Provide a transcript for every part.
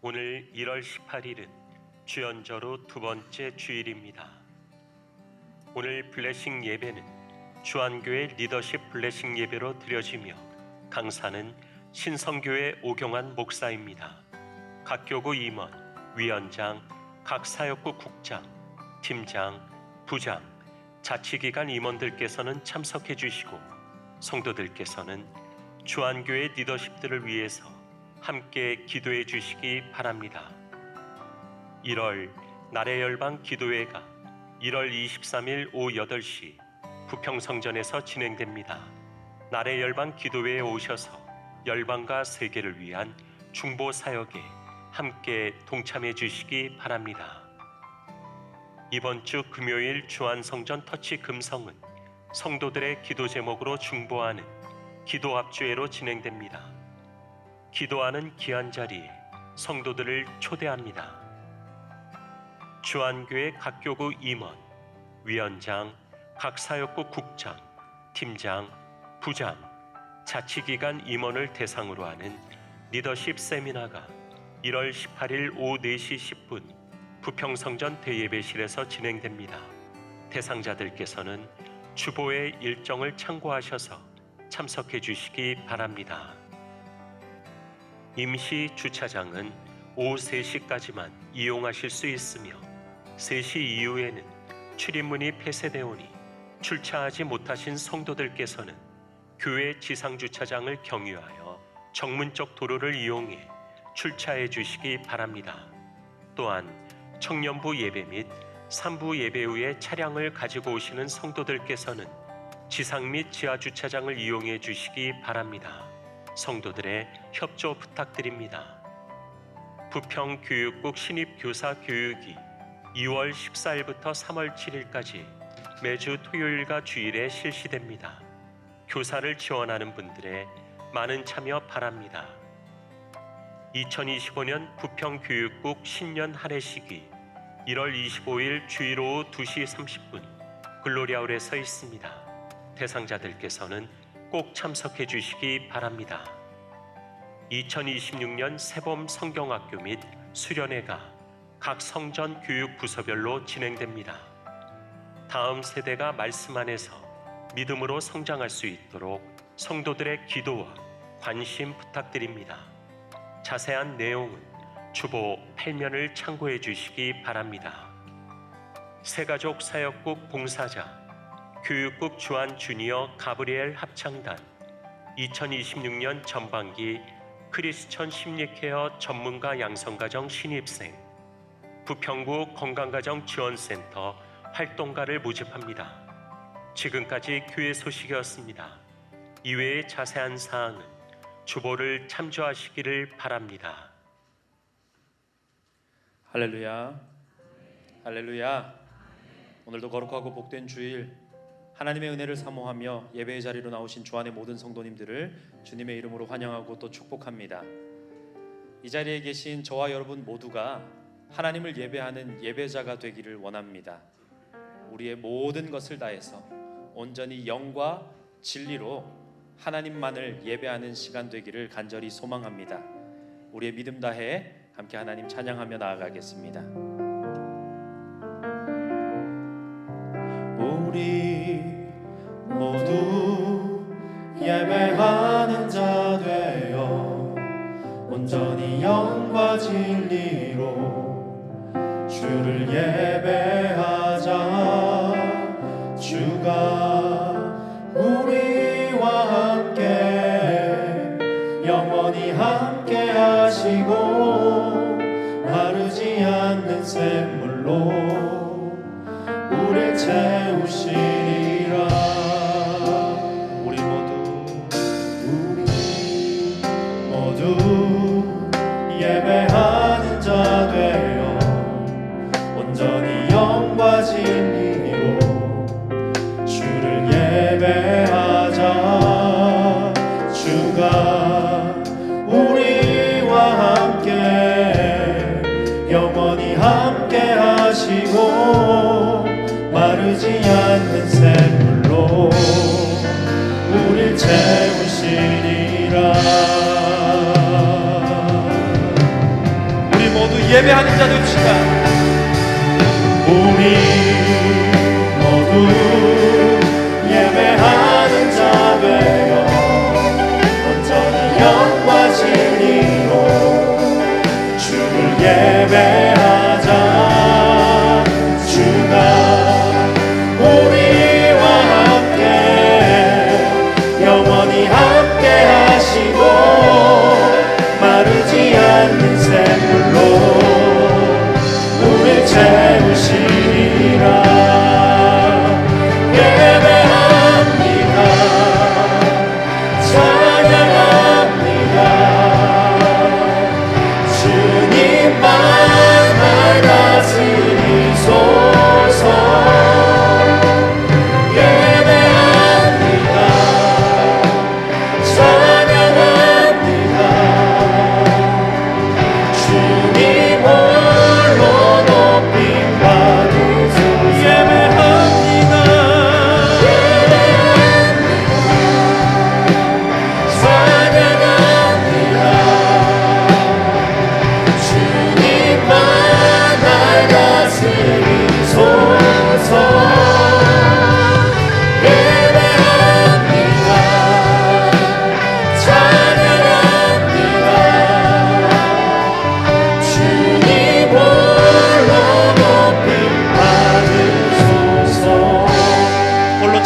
오늘 1월 18일은 주연절 두 번째 주일입니다. 오늘 블레싱 예배는 주안교회 리더십 블레싱 예배로 드려지며 강사는 신성교회 오경환 목사입니다. 각 교구 임원, 위원장, 각 사역국 국장, 팀장, 부장, 자치기관 임원들께서는 참석해 주시고 성도들께서는 주안교회 리더십들을 위해서 함께 기도해 주시기 바랍니다. 1월 나래 열방 기도회가 1월 23일 오후 8시 부평성전에서 진행됩니다. 나래 열방 기도회에 오셔서 열방과 세계를 위한 중보 사역에 함께 동참해 주시기 바랍니다. 이번 주 금요일 주안성전 터치 금성은 성도들의 기도 제목으로 중보하는 기도 합주회로 진행됩니다. 기도하는 귀한 자리에 성도들을 초대합니다. 주안교회 각 교구 임원, 위원장, 각 사역국 국장, 팀장, 부장, 자치기관 임원을 대상으로 하는 리더십 세미나가 1월 18일 오후 4시 10분 부평성전 대예배실에서 진행됩니다. 대상자들께서는 주보의 일정을 참고하셔서 참석해 주시기 바랍니다. 임시 주차장은 오후 3시까지만 이용하실 수 있으며 3시 이후에는 출입문이 폐쇄되오니 출차하지 못하신 성도들께서는 교회 지상주차장을 경유하여 정문쪽 도로를 이용해 출차해 주시기 바랍니다. 또한 청년부 예배 및 산부 예배 후에 차량을 가지고 오시는 성도들께서는 지상 및 지하 주차장을 이용해 주시기 바랍니다. 성도들의 협조 부탁드립니다. 부평교육국 신입교사 교육이 2월 14일부터 3월 7일까지 매주 토요일과 주일에 실시됩니다. 교사를 지원하는 분들의 많은 참여 바랍니다. 2025년 부평교육국 신년 할애식이 1월 25일 주일 오후 2시 30분 글로리아홀에서 있습니다. 대상자들께서는 꼭 참석해 주시기 바랍니다. 2026년 새봄 성경학교 및 수련회가 각 성전 교육 부서별로 진행됩니다. 다음 세대가 말씀 안에서 믿음으로 성장할 수 있도록 성도들의 기도와 관심 부탁드립니다. 자세한 내용은 주보 8면을 참고해 주시기 바랍니다. 새가족 사역국 봉사자 교육국 주안 주니어 가브리엘 합창단 2026년 전반기 크리스천 심리케어 전문가 양성가정 신입생 부평구 건강가정 지원센터 활동가를 모집합니다. 지금까지 교회 소식이었습니다. 이외의 자세한 사항은 주보를 참조하시기를 바랍니다. 할렐루야, 할렐루야. 오늘도 거룩하고 복된 주일 하나님의 은혜를 사모하며 예배의 자리로 나오신 주안의 모든 성도님들을 주님의 이름으로 환영하고 또 축복합니다. 이 자리에 계신 저와 여러분 모두가 하나님을 예배하는 예배자가 되기를 원합니다. 우리의 모든 것을 다해서 온전히 영과 진리로 하나님만을 예배하는 시간 되기를 간절히 소망합니다. 우리의 믿음 다해 함께 하나님 찬양하며 나아가겠습니다. 우리 모두 예배하는 자 되어 온전히 영과 진리로 주를 예배하자. 주가 우리와 함께 영원히 함께 하시고 마르지 않는 샘물로 우릴 채우시리라. 우리 모두 예배하는 자 되어 온전히 영과 진리로 주를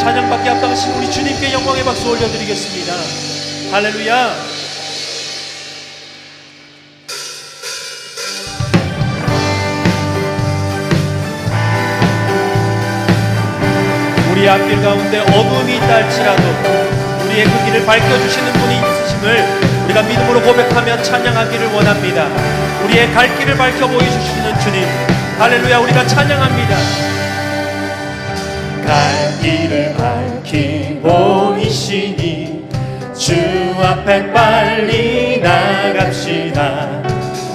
찬양받기 합당하신 우리 주님께 영광의 박수 올려드리겠습니다. 할렐루야. 우리 앞길 가운데 어둠이 있다 할지라도 우리의 그 길을 밝혀주시는 분이 있으심을 우리가 믿음으로 고백하며 찬양하기를 원합니다. 우리의 갈 길을 밝혀 보여주시는 주님, 할렐루야. 우리가 찬양합니다. 갈 길을 밝히 보이시니 주 앞에 빨리 나갑시다.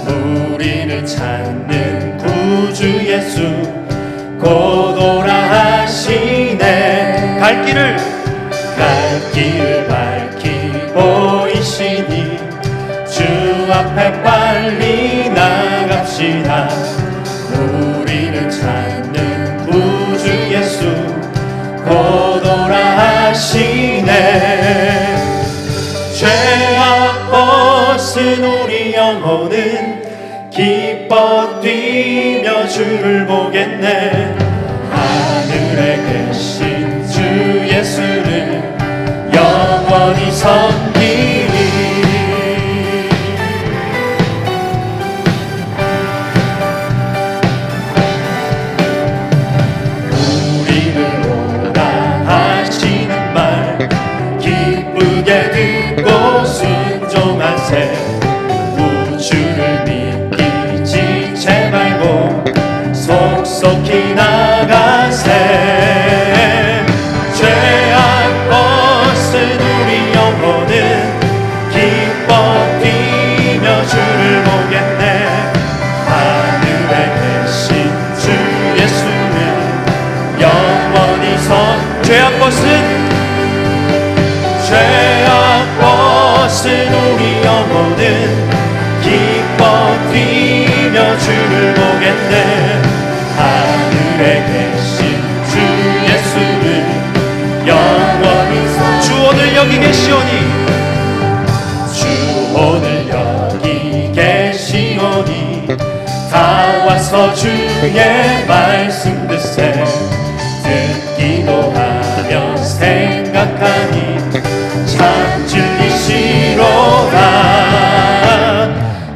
우리를 찾는 구주 예수 곧 오라 하시네. 갈 길을 밝히 보이시니 주 앞에 빨리 나갑시다. 우리를 찾는 구주 예수 곧 오라 하시네. 죄악 벗은 우리 영혼은 기뻐 뛰며 주를 보겠네. 하늘에 계신 주 예수를 영원히 섬기리. 우리를 오라 하시는 말 기쁘게 듣고 순종하세. 우주를 믿기 지체 말고 속속히 나가세. 죄악 벗은 우리 영혼은 기뻐 뛰며 주를 보겠네. 하늘에 계신 주 예수는 영원히 죄악 벗은 우리 영혼은 기뻐 뛰며 주를 보겠네. 하늘에 계신 주 예수는 영원히 주 오늘 여기 계시오니, 주 오늘 여기 계시오니 다 와서 주의 말씀 듣세. 듣기도 하며 생각하니 참 진리시로다.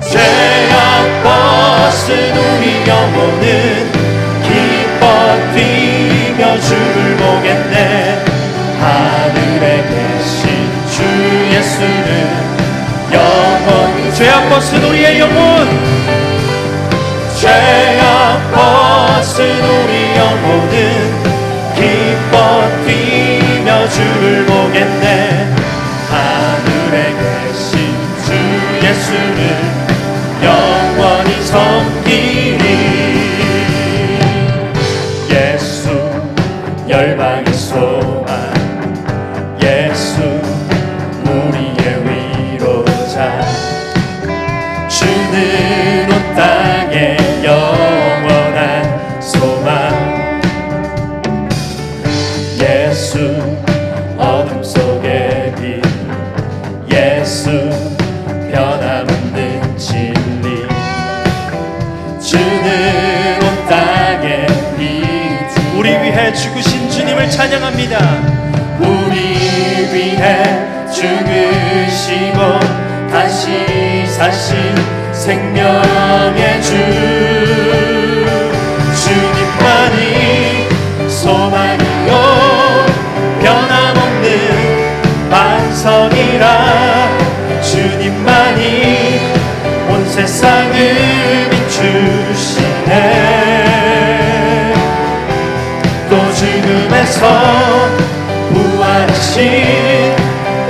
죄악 벗은 우리 영혼은 기뻐 뛰며 주를 보겠네. 하늘에 계신 주 예수는 영원히 죄악 벗은 우리의 영혼, 죄악 벗은 우리 영혼은 기뻐 뛰며 주를 보겠네. 하늘에 계신 주 예수는 영원히 섬기리. 예수 열방의 소망, 예수 우리의 위로자. 주는 온 땅에 영원한 소망. 예수 어둠 속의 빛, 예수 변함없는 진리. 주는 온 땅에 빛. 우리 위해 죽으신 주님을 찬양합니다. 우리 위해 죽으시고 다시 사신 생명의 주. 주님만이 소망이요 변함없는 반석이라. 주님만이 온 세상을 비추시네. 또 죽음에서 부활하신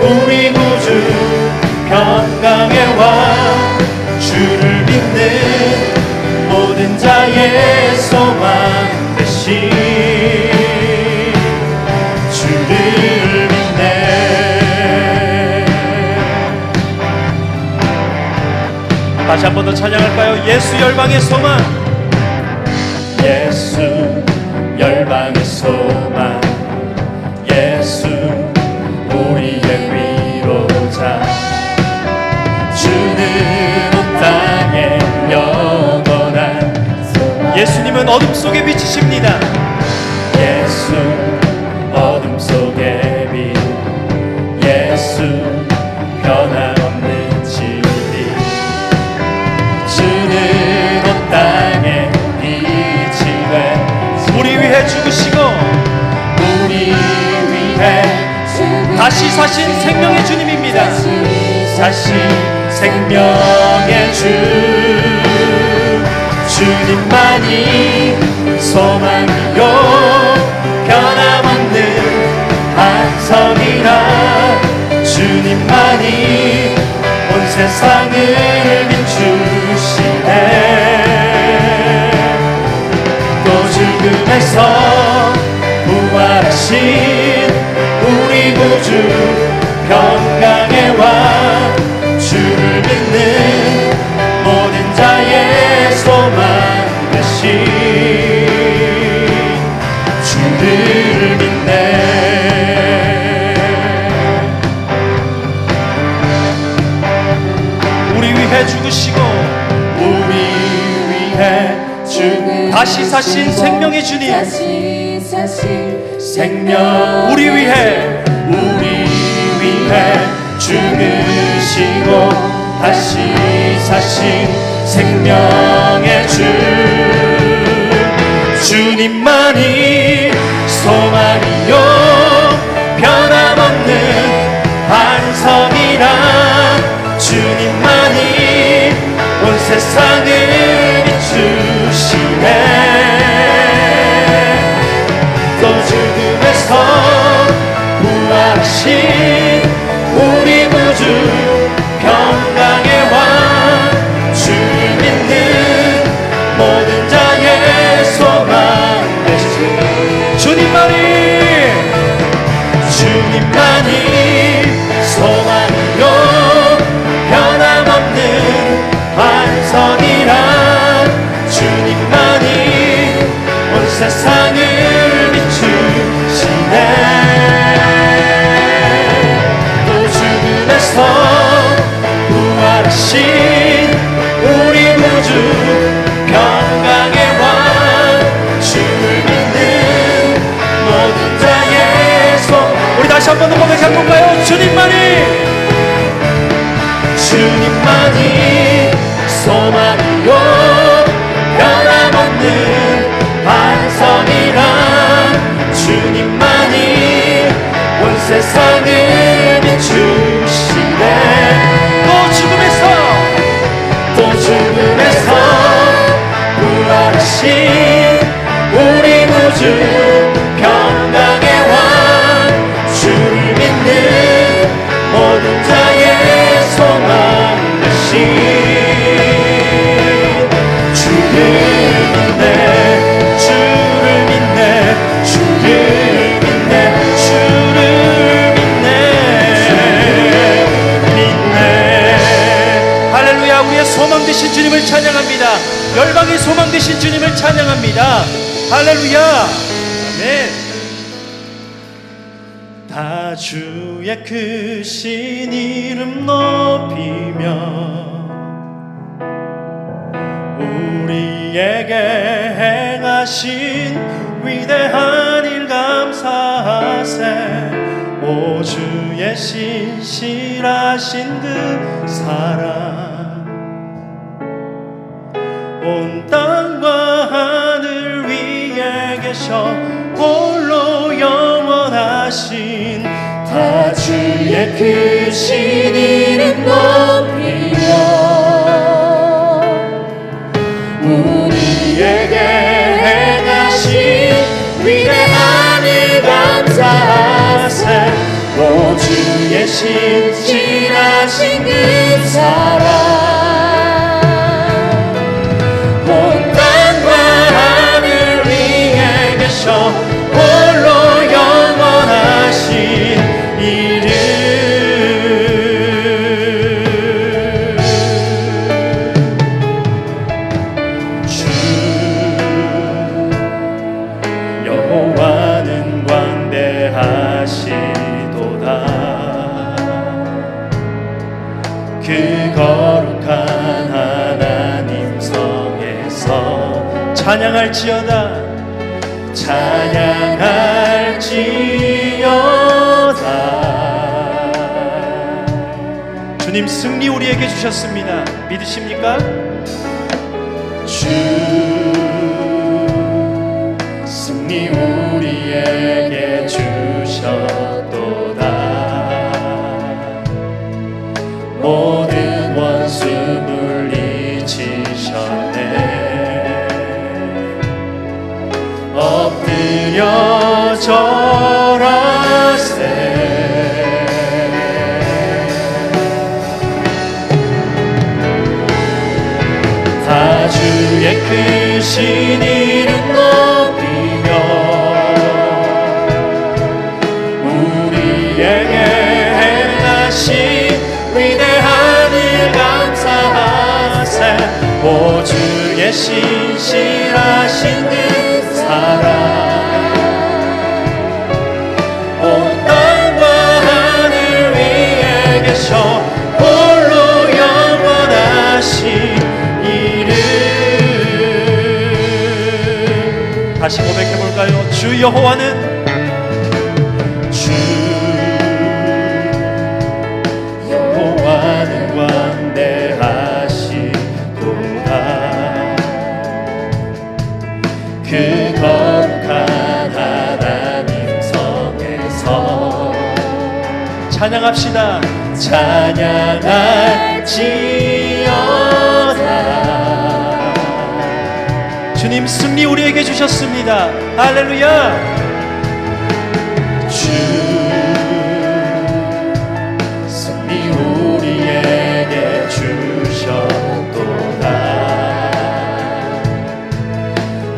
우리 구주 평강의 왕. 주를 믿는 모든 자의 소망 되신 주를 믿네. 다시 한 번 더 찬양할까요? 예수 열방의 소망, 예수 열방의 소망. 예수 우리의 위로자. 주는 온 땅에 영원한 소망. 예수님은 어둠 속에 비치십니다. 예수 어둠 속 다시 사신 생명의 주님입니다. 사신 생명의 주 주님만이 소망이요 변함없는 반석이라 주님만이 온 세상을 비추시네 또 죽음에서 부활하신 우리 구주 평강의 왕 주를 믿는 모든 자의 소망 되신 주를 믿네 우리 위해 죽으시고 우리 위해 죽은 다시 사신 생명의 주님 생명 우리 위해 죽으시고 다시 사신 생명의 주 주님만이 소망이요 변함없는 반석이라 주님만이 온 세상을 비추시네 또 죽음에서 부활하신 우리 구주 평강의 왕 주를 믿는 모든 자의 소망 되신 주님만이 소망이요 변함없는 반석이라 주님만이 온 세상을 비추시네 또 죽음에서 부활하신 우리 구주 평강의 왕 주를 믿는 모든 자의 우리 다시 한 번 더 고백해 볼까요? 주님만이 소망이요 변함없는 반석이라 주님만이 온 세상을 비추시네 또 죽음에서 부활하신 우리 구주 평강의 왕 주를 믿는 모든 자의 소망 되신 주를 믿네 할렐루야. 우리의 소망 되신 주님을 찬양합니다. 열방의 소망 되신 주님을 찬양합니다. 할렐루야. 아멘. 다 주의 크신 이름 높이며 우리에게 행하신 위대한 일 감사하세 오 주의 신실하신 그 사랑 온 땅과 하늘 위에 계셔 홀로 영원하신 다 주의 크신 이름 높이며 우리에게 행하신 위대한 일 감사하세 오 주의 신실하신 그 사랑 온 땅과 하늘 위에 계셔 홀로 영원하신 이름 주 여호와는 광대하시도다 그 거룩한 하나님 성에서 찬양할지어다 주님 승리 우리에게 주셨습니다. 믿으십니까? 주 승리 우리에게 주셨도다 주의 신실하신 그 사랑 온 땅과 하늘 위에 계셔 홀로 영원하신 이름. 다시 고백해볼까요? 주 여호와는 광대하시도다. 그 거룩한 하나님 성에서 찬양합시다. 찬양할지어다. 주님 승리 우리에게 주셨습니다. 할렐루야. 우리에게 주셨도다.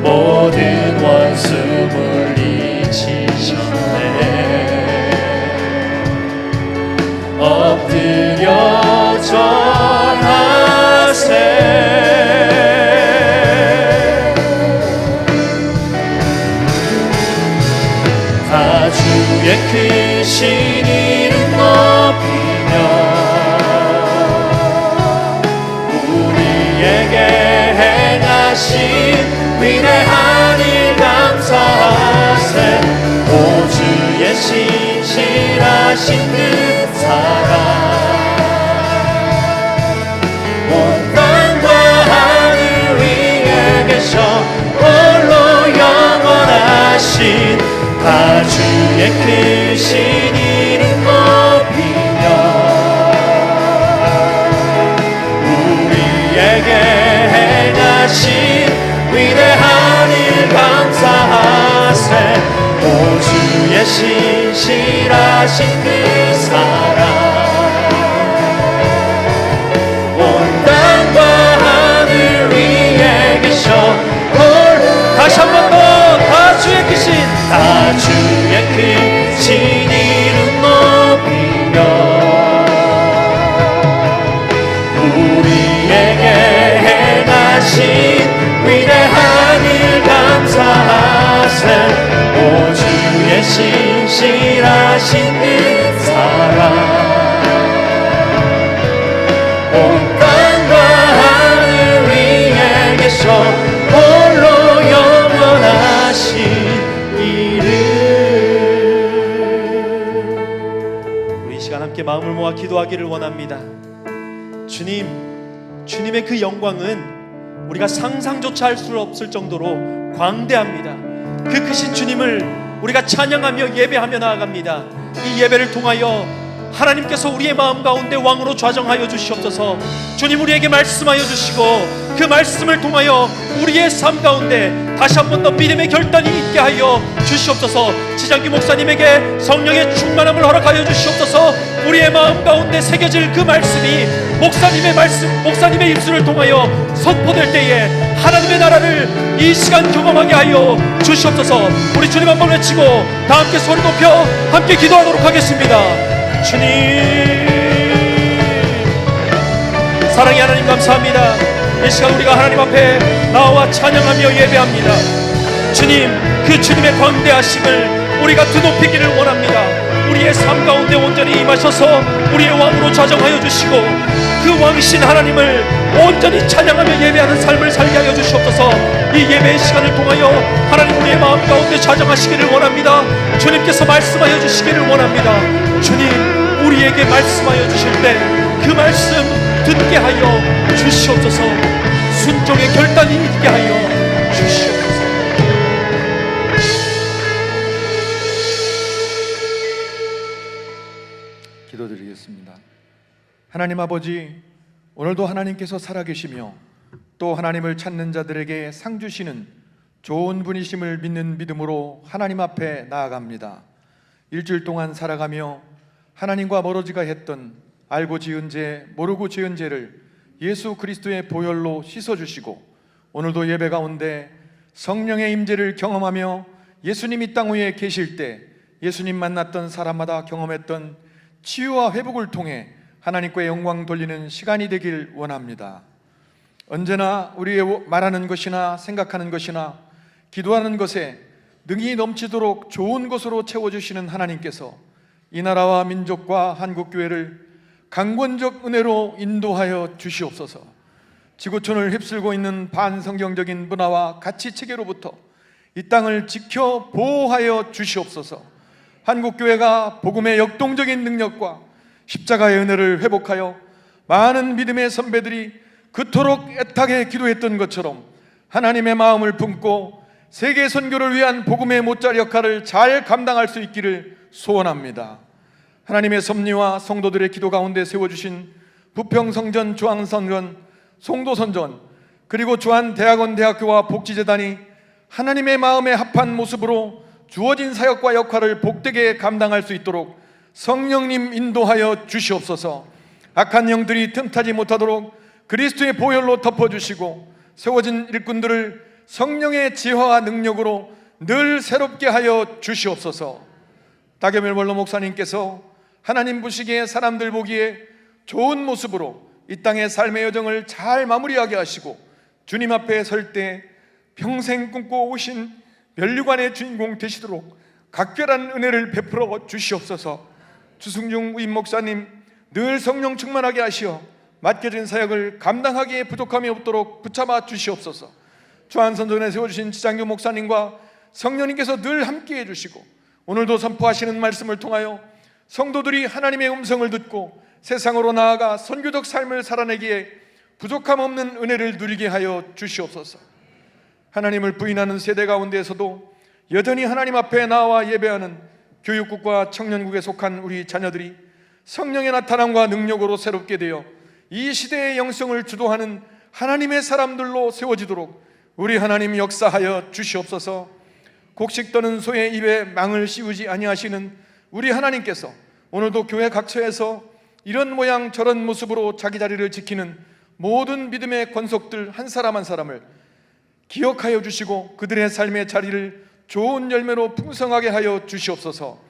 모든 원수 물리치셨네. 엎드려 절하세. 다 주의 크신 이름 높이며 위대한 일 감사하세. 오 주의 신실하신 그 사랑 온 땅과 하늘 위에 계셔 홀로 영원하신 다 주의 크신 이름 높이며 우리에게 행하신 위대한 일 감사하세. 오 주의 신실하신 그 사랑 온 땅과 하늘 위에 계셔 다시 한 번 더 다 주의 크신 다 주의 크신 이름 높이며 우리에게 행하신 위대한 일 감사하세. 오 주의 신실하신 그 사랑 온 땅과 하늘 위에 계셔 홀로 영원하신 이름. 우리 이 시간 함께 마음을 모아 기도하기를 원합니다. 주님의 그 영광은 우리가 상상조차 할 수 없을 정도로 광대합니다. 그 크신 주님을 우리가 찬양하며 예배하며 나아갑니다. 이 예배를 통하여 하나님께서 우리의 마음 가운데 왕으로 좌정하여 주시옵소서. 주님 우리에게 말씀하여 주시고 그 말씀을 통하여 우리의 삶 가운데 다시 한 번 더 믿음의 결단이 있게 하여 주시옵소서. 지장기 목사님에게 성령의 충만함을 허락하여 주시옵소서. 우리의 마음 가운데 새겨질 그 말씀이 목사님의 말씀, 목사님의 입술을 통하여 선포될 때에 하나님의 나라를 이 시간 경험하게 하여 주시옵소서. 우리 주님 한번 외치고 다 함께 소리 높여 함께 기도하도록 하겠습니다. 주님 사랑의 하나님 감사합니다. 이 시간 우리가 하나님 앞에 나와 찬양하며 예배합니다. 주님 그 주님의 광대하심을 우리가 드높이기를 원합니다. 우리의 삶 가운데 온전히 임하셔서 우리의 왕으로 좌정하여 주시고 그 왕이신 하나님을 온전히 찬양하며 예배하는 삶을 살게 하여 주시옵소서. 이 예배의 시간을 통하여 하나님 우리의 마음 가운데 좌정하시기를 원합니다. 주님께서 말씀하여 주시기를 원합니다. 주님 우리에게 말씀하여 주실 때 그 말씀 듣게 하여 주시옵소서. 순종의 결단이 있게 하여 주시옵소서. 기도드리겠습니다. 하나님 아버지, 오늘도 하나님께서 살아계시며 또 하나님을 찾는 자들에게 상 주시는 좋은 분이심을 믿는 믿음으로 하나님 앞에 나아갑니다. 일주일 동안 살아가며 하나님과 멀어지가 했던 알고 지은 죄, 모르고 지은 죄를 예수 그리스도의 보혈로 씻어주시고 오늘도 예배 가운데 성령의 임재를 경험하며 예수님 이 땅 위에 계실 때 예수님 만났던 사람마다 경험했던 치유와 회복을 통해 하나님께 영광 돌리는 시간이 되길 원합니다. 언제나 우리의 말하는 것이나 생각하는 것이나 기도하는 것에 능이 넘치도록 좋은 것으로 채워주시는 하나님께서 이 나라와 민족과 한국교회를 강권적 은혜로 인도하여 주시옵소서. 지구촌을 휩쓸고 있는 반성경적인 문화와 가치체계로부터 이 땅을 지켜 보호하여 주시옵소서. 한국교회가 복음의 역동적인 능력과 십자가의 은혜를 회복하여 많은 믿음의 선배들이 그토록 애타게 기도했던 것처럼 하나님의 마음을 품고 세계 선교를 위한 복음의 못잘 역할을 잘 감당할 수 있기를 소원합니다. 하나님의 섭리와 성도들의 기도 가운데 세워주신 부평성전, 중앙성전, 송도선전, 그리고 주한대학원 대학교와 복지재단이 하나님의 마음에 합한 모습으로 주어진 사역과 역할을 복되게 감당할 수 있도록 성령님 인도하여 주시옵소서. 악한 영들이 틈타지 못하도록 그리스도의 보혈로 덮어주시고 세워진 일꾼들을 성령의 지혜와 능력으로 늘 새롭게 하여 주시옵소서. 다겸일 원로 목사님께서 하나님 보시기에 사람들 보기에 좋은 모습으로 이 땅의 삶의 여정을 잘 마무리하게 하시고 주님 앞에 설 때 평생 꿈꿔 오신 면류관의 주인공 되시도록 각별한 은혜를 베풀어 주시옵소서. 주승중 우임 목사님 늘 성령 충만하게 하시어 맡겨진 사역을 감당하기에 부족함이 없도록 붙잡아 주시옵소서. 주한선전에 세워주신 지장교 목사님과 성령님께서 늘 함께해 주시고 오늘도 선포하시는 말씀을 통하여 성도들이 하나님의 음성을 듣고 세상으로 나아가 선교적 삶을 살아내기에 부족함 없는 은혜를 누리게 하여 주시옵소서. 하나님을 부인하는 세대 가운데에서도 여전히 하나님 앞에 나와 예배하는 교육국과 청년국에 속한 우리 자녀들이 성령의 나타남과 능력으로 새롭게 되어 이 시대의 영성을 주도하는 하나님의 사람들로 세워지도록 우리 하나님 역사하여 주시옵소서. 곡식 떠는 소의 입에 망을 씌우지 아니하시는 우리 하나님께서 오늘도 교회 각처에서 이런 모양 저런 모습으로 자기 자리를 지키는 모든 믿음의 권속들 한 사람 한 사람을 기억하여 주시고 그들의 삶의 자리를 좋은 열매로 풍성하게 하여 주시옵소서.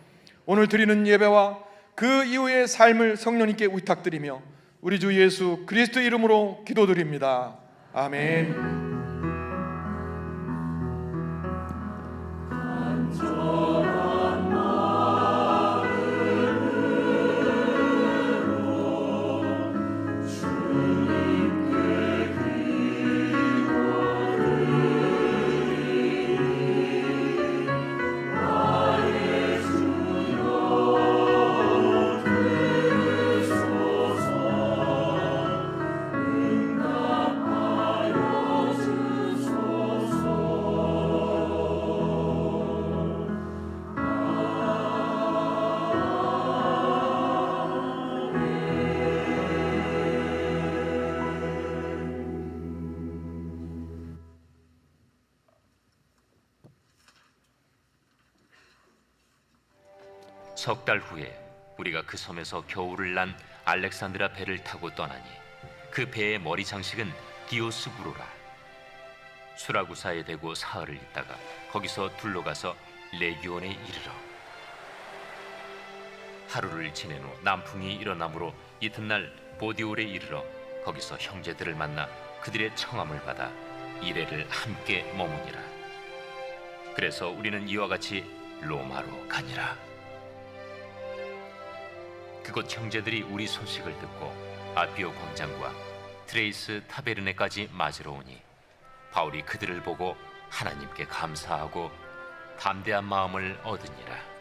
오늘 드리는 예배와 그 이후의 삶을 성령님께 위탁드리며 우리 주 예수 그리스도 이름으로 기도드립니다. 아멘. 석 달 후에 우리가 그 섬에서 겨울을 난 알렉산드라 배를 타고 떠나니 그 배의 머리 장식은 디오스구로라. 수라구사에 대고 사흘을 있다가 거기서 둘러가서 레기온에 이르러 하루를 지낸 후 남풍이 일어나므로 이튿날 보디올에 이르러 거기서 형제들을 만나 그들의 청함을 받아 이레를 함께 머무니라. 그래서 우리는 이와 같이 로마로 가니라. 그곳 형제들이 우리 소식을 듣고 아비오 광장과 트레이스 타베르네까지 맞으러 오니 바울이 그들을 보고 하나님께 감사하고 담대한 마음을 얻으니라.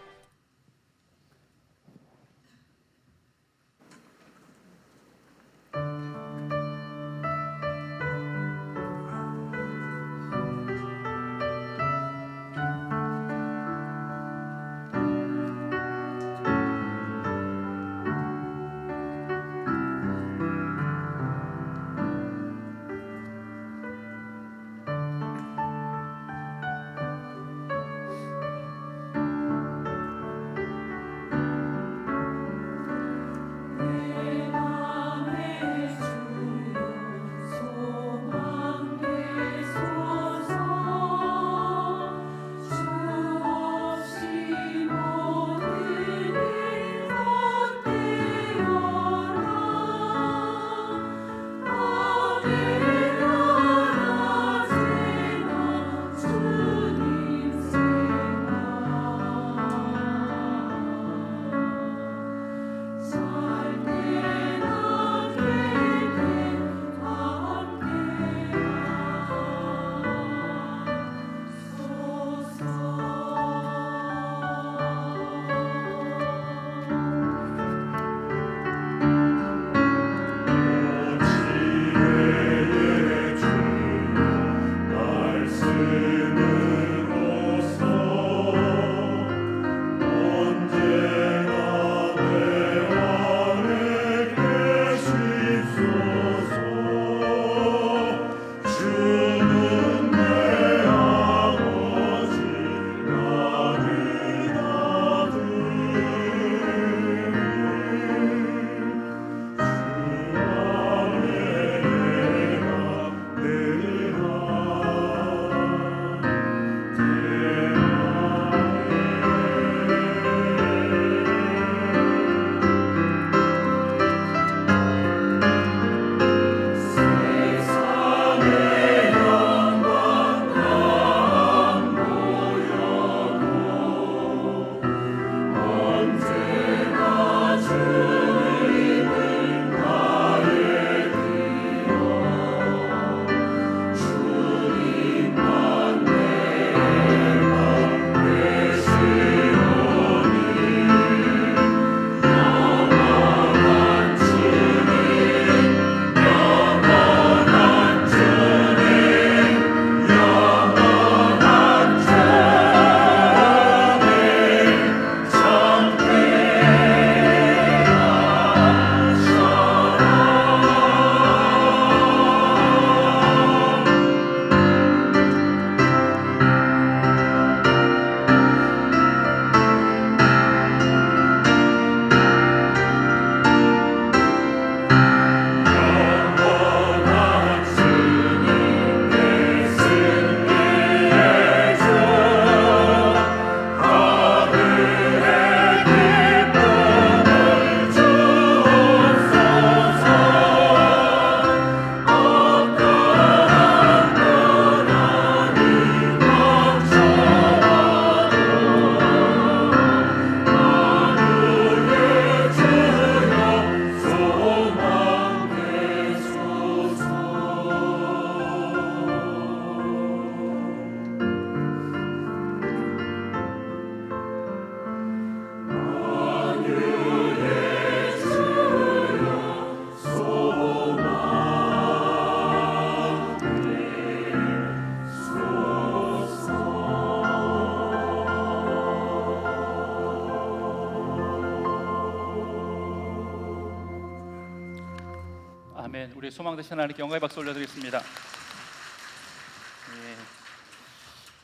아멘. 우리 소망 되신 하나님께 영광의 박수 올려드리겠습니다. 예,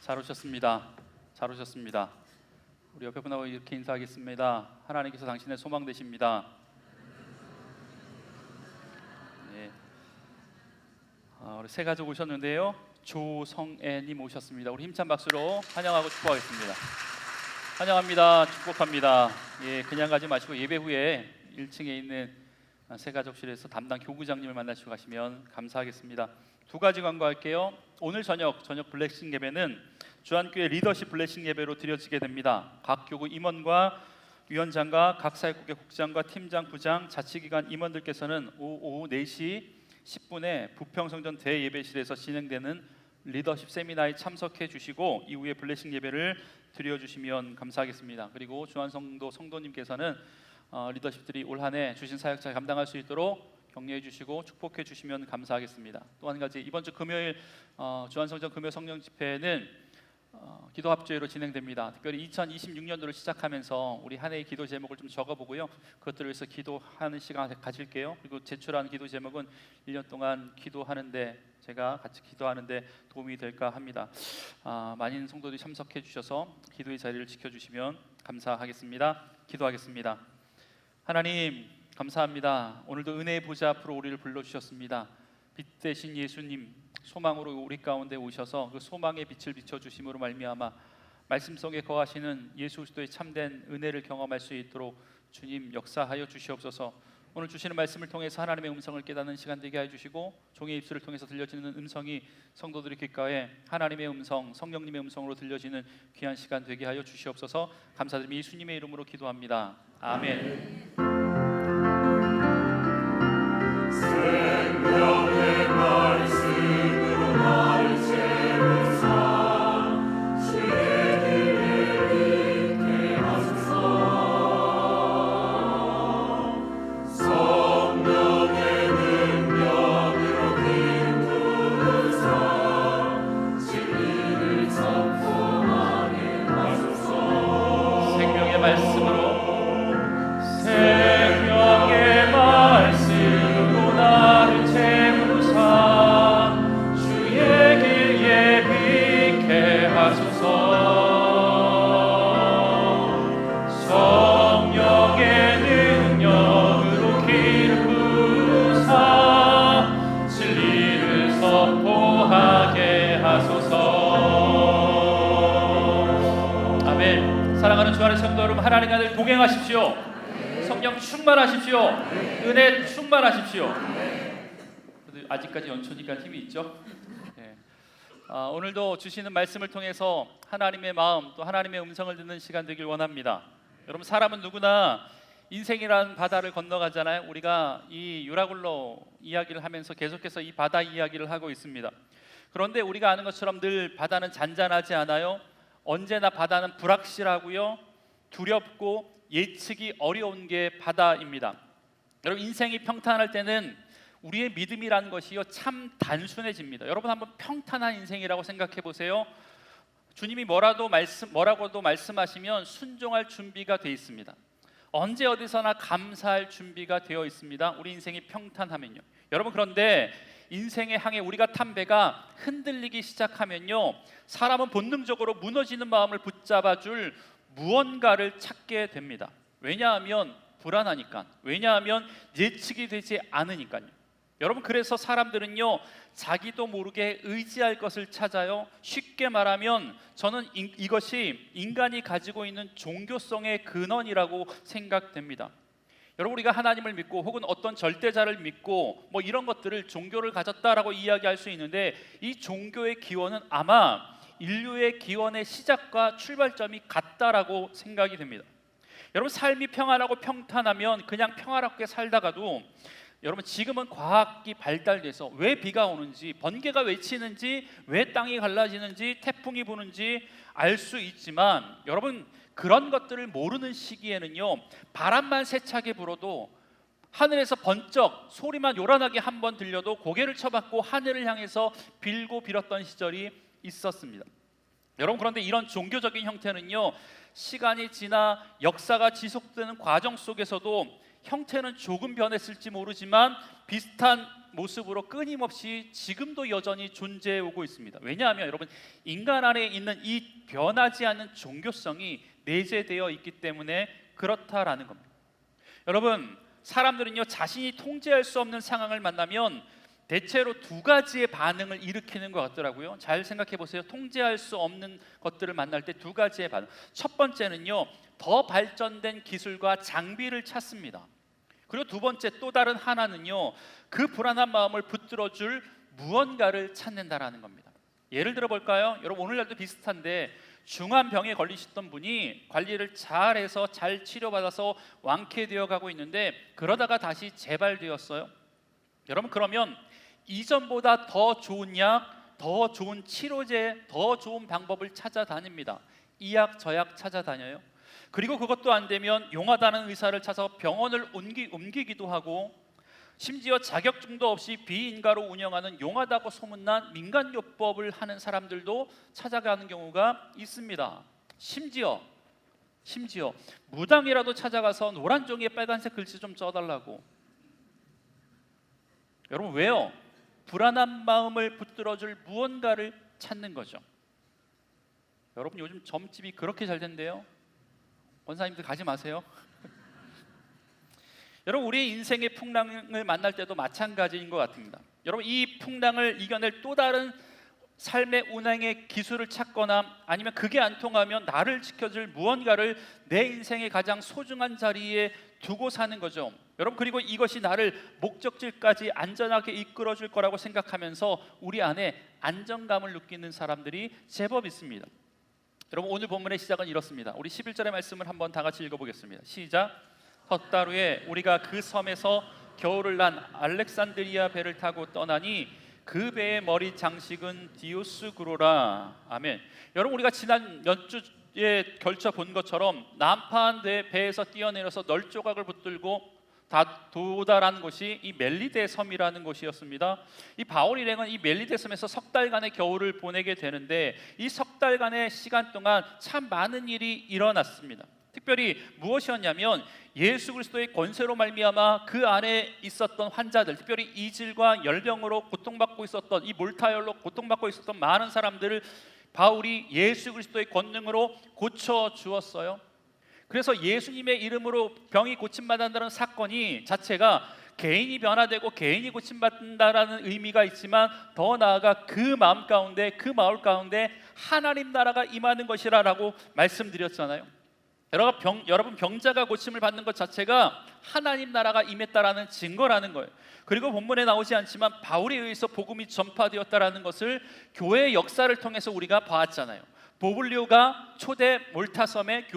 잘 오셨습니다. 잘 오셨습니다. 우리 옆에 분하고 이렇게 인사하겠습니다. 하나님께서 당신의 소망 되십니다. 예. 우리 새 가족 오셨는데요. 조성애님 오셨습니다. 우리 힘찬 박수로 환영하고 축복하겠습니다. 환영합니다. 축복합니다. 예, 그냥 가지 마시고 예배 후에 1층에 있는 새 가족실에서 담당 교구장님을 만나시고 가시면 감사하겠습니다. 두 가지 광고할게요. 오늘 저녁 블레싱 예배는 주한교회 리더십 블레싱 예배로 드려지게 됩니다. 각 교구 임원과 위원장과 각 사역국의 국장과 팀장, 부장, 자치기관 임원들께서는 오후 4시 10분에 부평성전 대예배실에서 진행되는 리더십 세미나에 참석해 주시고 이후에 블레싱 예배를 드려주시면 감사하겠습니다. 그리고 주한성도 성도님께서는 리더십들이 올 한 해 주신 사역자 감당할 수 있도록 격려해 주시고 축복해 주시면 감사하겠습니다. 또 한 가지, 이번 주 금요일 주한성전 금요 성령 집회는 기도 합주회로 진행됩니다. 특별히 2026년도를 시작하면서 우리 한 해의 기도 제목을 좀 적어보고요. 그것들을 위해서 기도하는 시간 가질게요. 그리고 제출한 기도 제목은 1년 동안 기도하는데 제가 같이 기도하는데 도움이 될까 합니다. 많은 성도들이 참석해 주셔서 기도의 자리를 지켜주시면 감사하겠습니다. 기도하겠습니다. 하나님 감사합니다. 오늘도 은혜의 보좌 앞으로 우리를 불러주셨습니다. 빛 대신 예수님, 소망으로 우리 가운데 오셔서 그 소망의 빛을 비춰주심으로 말미암아 말씀 속에 거하시는 예수 그리스도의 참된 은혜를 경험할 수 있도록 주님 역사하여 주시옵소서. 오늘 주시는 말씀을 통해서 하나님의 음성을 깨닫는 시간 되게 해 주시고 종의 입술을 통해서 들려지는 음성이 성도들의 귓가에 하나님의 음성, 성령님의 음성으로 들려지는 귀한 시간 되게 하여 주시옵소서. 감사드리며 예수님의 이름으로 기도합니다. 아멘. 생명의 말씀으로 나를 채우사 주의 길을 걷게 하소서. 성령의 능력으로 기쁘사 진리를 선포하게 하소서. 생명의 말씀으로 생명의 말씀으로 나를 채우사 주의 길 예비케 하소서. 성령의 능력으로 기쁘사 진리를 선포하게 하소서. 아멘. 사랑하는 주 안의 성도 여러분, 하나님과 늘 동행하십시오. 성령 충만하십시오. 은혜 충만하십시오. 그래도 아직까지 연초니까 힘이 있죠. 예. 오늘도 주시는 말씀을 통해서 하나님의 마음 또 하나님의 음성을 듣는 시간 되길 원합니다. 여러분, 사람은 누구나 인생이라는 바다를 건너가잖아요. 우리가 이 유라굴로 이야기를 하면서 계속해서 이 바다 이야기를 하고 있습니다. 그런데 우리가 아는 것처럼 늘 바다는 잔잔하지 않아요. 언제나 바다는 불확실하고요, 두렵고 예측이 어려운 게 바다입니다. 여러분, 인생이 평탄할 때는 우리의 믿음이라는 것이요 참 단순해집니다. 여러분, 한번 평탄한 인생이라고 생각해 보세요. 주님이 뭐라고도 말씀하시면 순종할 준비가 되어 있습니다. 언제 어디서나 감사할 준비가 되어 있습니다. 우리 인생이 평탄하면요. 여러분, 그런데 인생의 항해 우리가 탄 배가 흔들리기 시작하면요, 사람은 본능적으로 무너지는 마음을 붙잡아줄 무언가를 찾게 됩니다. 왜냐하면 불안하니까, 왜냐하면 예측이 되지 않으니까요. 여러분, 그래서 사람들은요 자기도 모르게 의지할 것을 찾아요. 쉽게 말하면 저는 이것이 인간이 가지고 있는 종교성의 근원이라고 생각됩니다. 여러분, 우리가 하나님을 믿고 혹은 어떤 절대자를 믿고 뭐 이런 것들을 종교를 가졌다라고 이야기할 수 있는데, 이 종교의 기원은 아마 인류의 기원의 시작과 출발점이 같다라고 생각이 됩니다. 여러분, 삶이 평안하고 평탄하면 그냥 평화롭게 살다가도, 여러분, 지금은 과학이 발달돼서 왜 비가 오는지, 번개가 왜 치는지, 왜 땅이 갈라지는지, 태풍이 부는지 알 수 있지만, 여러분, 그런 것들을 모르는 시기에는요 바람만 세차게 불어도, 하늘에서 번쩍 소리만 요란하게 한번 들려도 고개를 쳐박고 하늘을 향해서 빌고 빌었던 시절이 있었습니다. 여러분, 그런데 이런 종교적인 형태는요 시간이 지나 역사가 지속되는 과정 속에서도 형태는 조금 변했을지 모르지만 비슷한 모습으로 끊임없이 지금도 여전히 존재해 오고 있습니다. 왜냐하면 여러분, 인간 안에 있는 이 변하지 않는 종교성이 내재되어 있기 때문에 그렇다라는 겁니다. 여러분, 사람들은요, 자신이 통제할 수 없는 상황을 만나면 대체로 두 가지의 반응을 일으키는 것 같더라고요. 잘 생각해 보세요. 통제할 수 없는 것들을 만날 때 두 가지의 반응. 첫 번째는요, 더 발전된 기술과 장비를 찾습니다. 그리고 두 번째, 또 다른 하나는요, 그 불안한 마음을 붙들어줄 무언가를 찾는다라는 겁니다. 예를 들어 볼까요? 여러분, 오늘날도 비슷한데 중한 병에 걸리셨던 분이 관리를 잘해서 잘 치료받아서 완쾌되어 가고 있는데 그러다가 다시 재발되었어요. 여러분, 그러면 이전보다 더 좋은 약, 더 좋은 치료제, 더 좋은 방법을 찾아다닙니다. 이 약 저 약 찾아다녀요. 그리고 그것도 안 되면 용하다는 의사를 찾아서 병원을 옮기기도 하고, 심지어 자격증도 없이 비인가로 운영하는 용하다고 소문난 민간요법을 하는 사람들도 찾아가는 경우가 있습니다. 심지어 무당이라도 찾아가서 노란 종이에 빨간색 글씨 좀 써달라고. 여러분, 왜요? 불안한 마음을 붙들어줄 무언가를 찾는 거죠. 여러분, 요즘 점집이 그렇게 잘 된대요. 원사님들 가지 마세요. 여러분, 우리의 인생의 풍랑을 만날 때도 마찬가지인 것 같습니다. 여러분, 이 풍랑을 이겨낼 또 다른 삶의 운행의 기술을 찾거나 아니면 그게 안 통하면 나를 지켜줄 무언가를 내 인생의 가장 소중한 자리에 두고 사는 거죠. 여러분, 그리고 이것이 나를 목적지까지 안전하게 이끌어줄 거라고 생각하면서 우리 안에 안정감을 느끼는 사람들이 제법 있습니다. 여러분, 오늘 본문의 시작은 이렇습니다. 우리 11절의 말씀을 한번 다 같이 읽어보겠습니다. 시작. 석 달 후에 우리가 그 섬에서 겨울을 난 알렉산드리아 배를 타고 떠나니 그 배의 머리 장식은 디오스구로라. 아멘. 여러분, 우리가 지난 몇 주에 걸쳐 본 것처럼 남판 배에서 뛰어내려서 널조각을 붙들고 다 도달한 곳이 이 멜리데 섬이라는 곳이었습니다. 이 바울 일행은 이 멜리데 섬에서 석 달간의 겨울을 보내게 되는데 이 석 달간의 시간 동안 참 많은 일이 일어났습니다. 특별히 무엇이었냐면 예수 그리스도의 권세로 말미암아 그 안에 있었던 환자들, 특별히 이질과 열병으로 고통받고 있었던, 이 몰타열로 고통받고 있었던 많은 사람들을 바울이 예수 그리스도의 권능으로 고쳐 주었어요. 그래서 예수님의 이름으로 병이 고침받는다는 사건이 자체가 개인이 변화되고 개인이 고침받는다라는 의미가 있지만 더 나아가 그 마음 가운데, 그 마을 가운데 하나님 나라가 임하는 것이라고 말씀드렸잖아요. 여러분, 병자가 고침을 받는 것 자체가 하나님 나라가 임했다라는 증거라는 거예요. 그리고 본문에 나오지 않지만 바울에 의해서 복음이 전파되었다라는 것을 교회의 역사를 통해서 우리가 봤잖아요. 보블리오가 초대 몰타섬의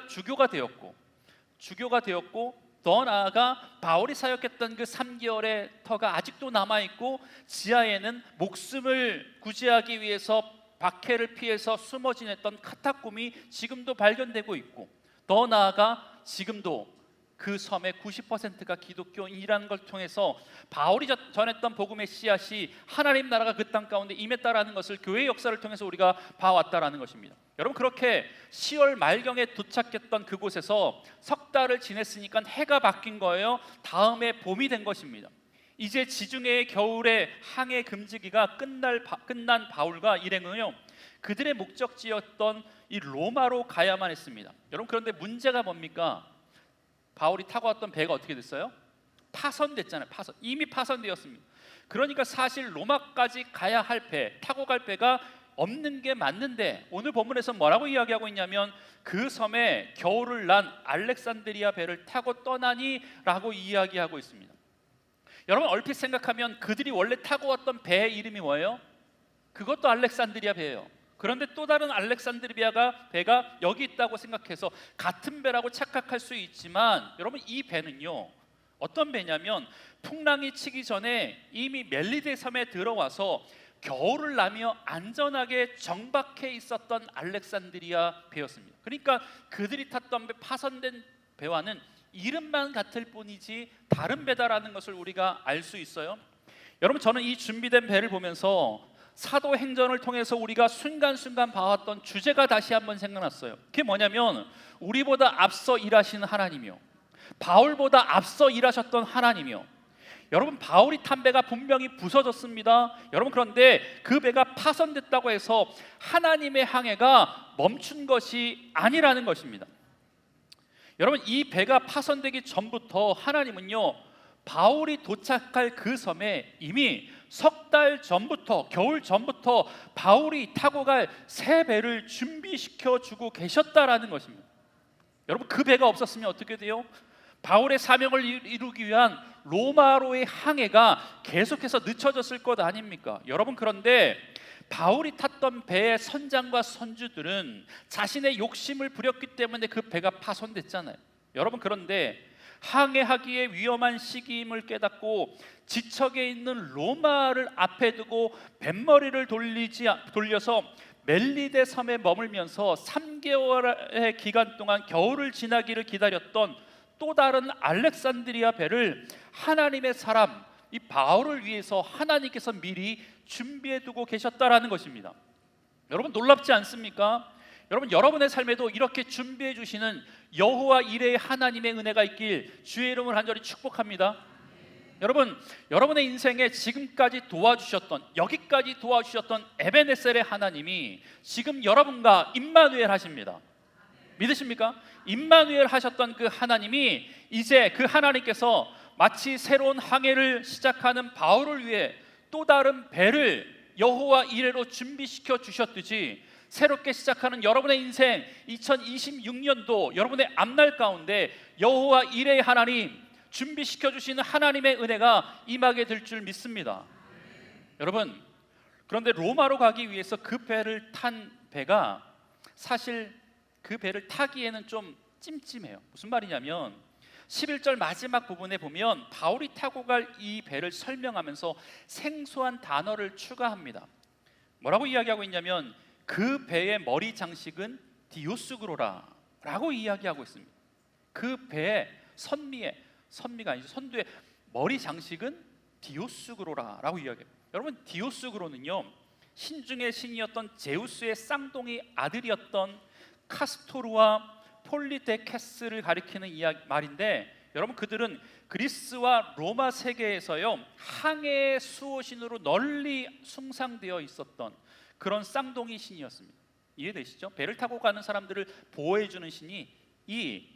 주교가 되었고 더 나아가 바울이 사역했던 그 3개월의 터가 아직도 남아있고 지하에는 목숨을 구제하기 위해서 박해를 피해서 숨어 지냈던 카타콤이 지금도 발견되고 있고, 더 나아가 지금도 그 섬의 90%가 기독교인이라는 걸 통해서 바울이 전했던 복음의 씨앗이 하나님 나라가 그 땅 가운데 임했다라는 것을 교회의 역사를 통해서 우리가 봐왔다라는 것입니다. 여러분, 그렇게 10월 말경에 도착했던 그곳에서 석 달을 지냈으니까 해가 바뀐 거예요. 다음에 봄이 된 것입니다. 이제 지중해의 겨울의 항해 금지기가 끝난 바울과 일행은요, 그들의 목적지였던 이 로마로 가야만 했습니다. 여러분, 그런데 문제가 뭡니까? 바울이 타고 왔던 배가 어떻게 됐어요? 파손됐잖아요. 이미 파손되었습니다. 그러니까 사실 로마까지 가야 할 배, 타고 갈 배가 없는 게 맞는데 오늘 본문에서 뭐라고 이야기하고 있냐면 그 섬에 겨울을 난 알렉산드리아 배를 타고 떠나니 라고 이야기하고 있습니다. 여러분, 얼핏 생각하면 그들이 원래 타고 왔던 배의 이름이 뭐예요? 그것도 알렉산드리아 배예요. 그런데 또 다른 알렉산드리아 배가 여기 있다고 생각해서 같은 배라고 착각할 수 있지만, 여러분, 이 배는요, 어떤 배냐면 풍랑이 치기 전에 이미 멜리데 섬에 들어와서 겨울을 나며 안전하게 정박해 있었던 알렉산드리아 배였습니다. 그러니까 그들이 탔던 배, 파손된 배와는 이름만 같을 뿐이지 다른 배다라는 것을 우리가 알 수 있어요. 여러분, 저는 이 준비된 배를 보면서 사도행전을 통해서 우리가 순간순간 봐왔던 주제가 다시 한번 생각났어요. 그게 뭐냐면 우리보다 앞서 일하시는 하나님이요, 바울보다 앞서 일하셨던 하나님이요. 여러분, 바울이 탄 배가 분명히 부서졌습니다. 여러분, 그런데 그 배가 파손됐다고 해서 하나님의 항해가 멈춘 것이 아니라는 것입니다. 여러분, 이 배가 파손되기 전부터 하나님은요, 바울이 도착할 그 섬에 이미 석 달 전부터, 겨울 전부터 바울이 타고 갈 새 배를 준비시켜 주고 계셨다라는 것입니다. 여러분, 그 배가 없었으면 어떻게 돼요? 바울의 사명을 이루기 위한 로마로의 항해가 계속해서 늦춰졌을 것 아닙니까? 여러분, 그런데 바울이 탔던 배의 선장과 선주들은 자신의 욕심을 부렸기 때문에 그 배가 파손됐잖아요. 여러분, 그런데 항해하기에 위험한 시기임을 깨닫고 지척에 있는 로마를 앞에 두고 뱃머리를 돌려서 멜리데 섬에 머물면서 3개월의 기간 동안 겨울을 지나기를 기다렸던 또 다른 알렉산드리아 배를 하나님의 사람 이 바울을 위해서 하나님께서 미리 준비해 두고 계셨다라는 것입니다. 여러분, 놀랍지 않습니까? 여러분, 여러분의 삶에도 이렇게 준비해 주시는 여호와 이레의 하나님의 은혜가 있길 주의 이름을 간절히 축복합니다. 여러분, 여러분의 인생에 지금까지 도와주셨던, 여기까지 도와주셨던 에베네셀의 하나님이 지금 여러분과 임마누엘 하십니다. 믿으십니까? 임마누엘 하셨던 그 하나님이 이제 그 하나님께서 마치 새로운 항해를 시작하는 바울을 위해 또 다른 배를 여호와 이레로 준비시켜 주셨듯이 새롭게 시작하는 여러분의 인생 2026년도 여러분의 앞날 가운데 여호와 이레의 하나님 준비시켜 주시는 하나님의 은혜가 임하게 될 줄 믿습니다. 여러분, 그런데 로마로 가기 위해서 그 배를 탄 배가 사실 그 배를 타기에는 좀 찜찜해요. 무슨 말이냐면 11절 마지막 부분에 보면 바울이 타고 갈 이 배를 설명하면서 생소한 단어를 추가합니다. 뭐라고 이야기하고 있냐면 그 배의 머리 장식은 디오스그로라라고 이야기하고 있습니다. 그 배의 선미가 아니죠. 선두의 머리 장식은 디오스그로라라고 이야기해요. 여러분, 디오스그로는요, 신 중의 신이었던 제우스의 쌍둥이 아들이었던 카스토르와 폴리데케스를 가리키는 말인데, 여러분, 그들은 그리스와 로마 세계에서요 항해의 수호신으로 널리 숭상되어 있었던 그런 쌍둥이 신이었습니다. 이해되시죠? 배를 타고 가는 사람들을 보호해주는 신이 이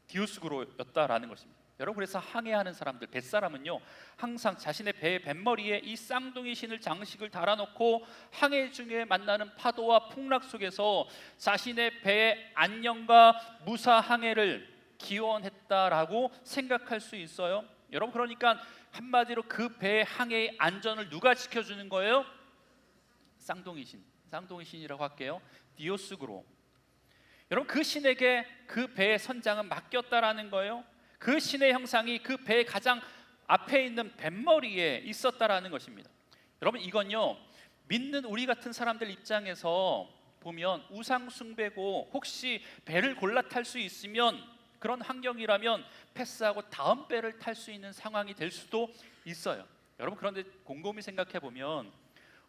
디오스그로였다라는 것입니다. 여러분, 그래서 항해하는 사람들, 뱃사람은요 항상 자신의 배의 뱃머리에 이 쌍둥이 신을 장식을 달아놓고 항해 중에 만나는 파도와 풍락 속에서 자신의 배의 안녕과 무사 항해를 기원했다라고 생각할 수 있어요. 여러분, 그러니까 한마디로 그 배의 항해의 안전을 누가 지켜주는 거예요? 쌍둥이 신이라고 할게요. 디오스그로. 여러분, 그 신에게 그 배의 선장은 맡겼다라는 거예요. 그 신의 형상이 그 배의 가장 앞에 있는 뱃머리에 있었다라는 것입니다. 여러분, 이건요 믿는 우리 같은 사람들 입장에서 보면 우상 숭배고, 혹시 배를 골라 탈 수 있으면 그런 환경이라면 패스하고 다음 배를 탈 수 있는 상황이 될 수도 있어요. 여러분, 그런데 곰곰이 생각해 보면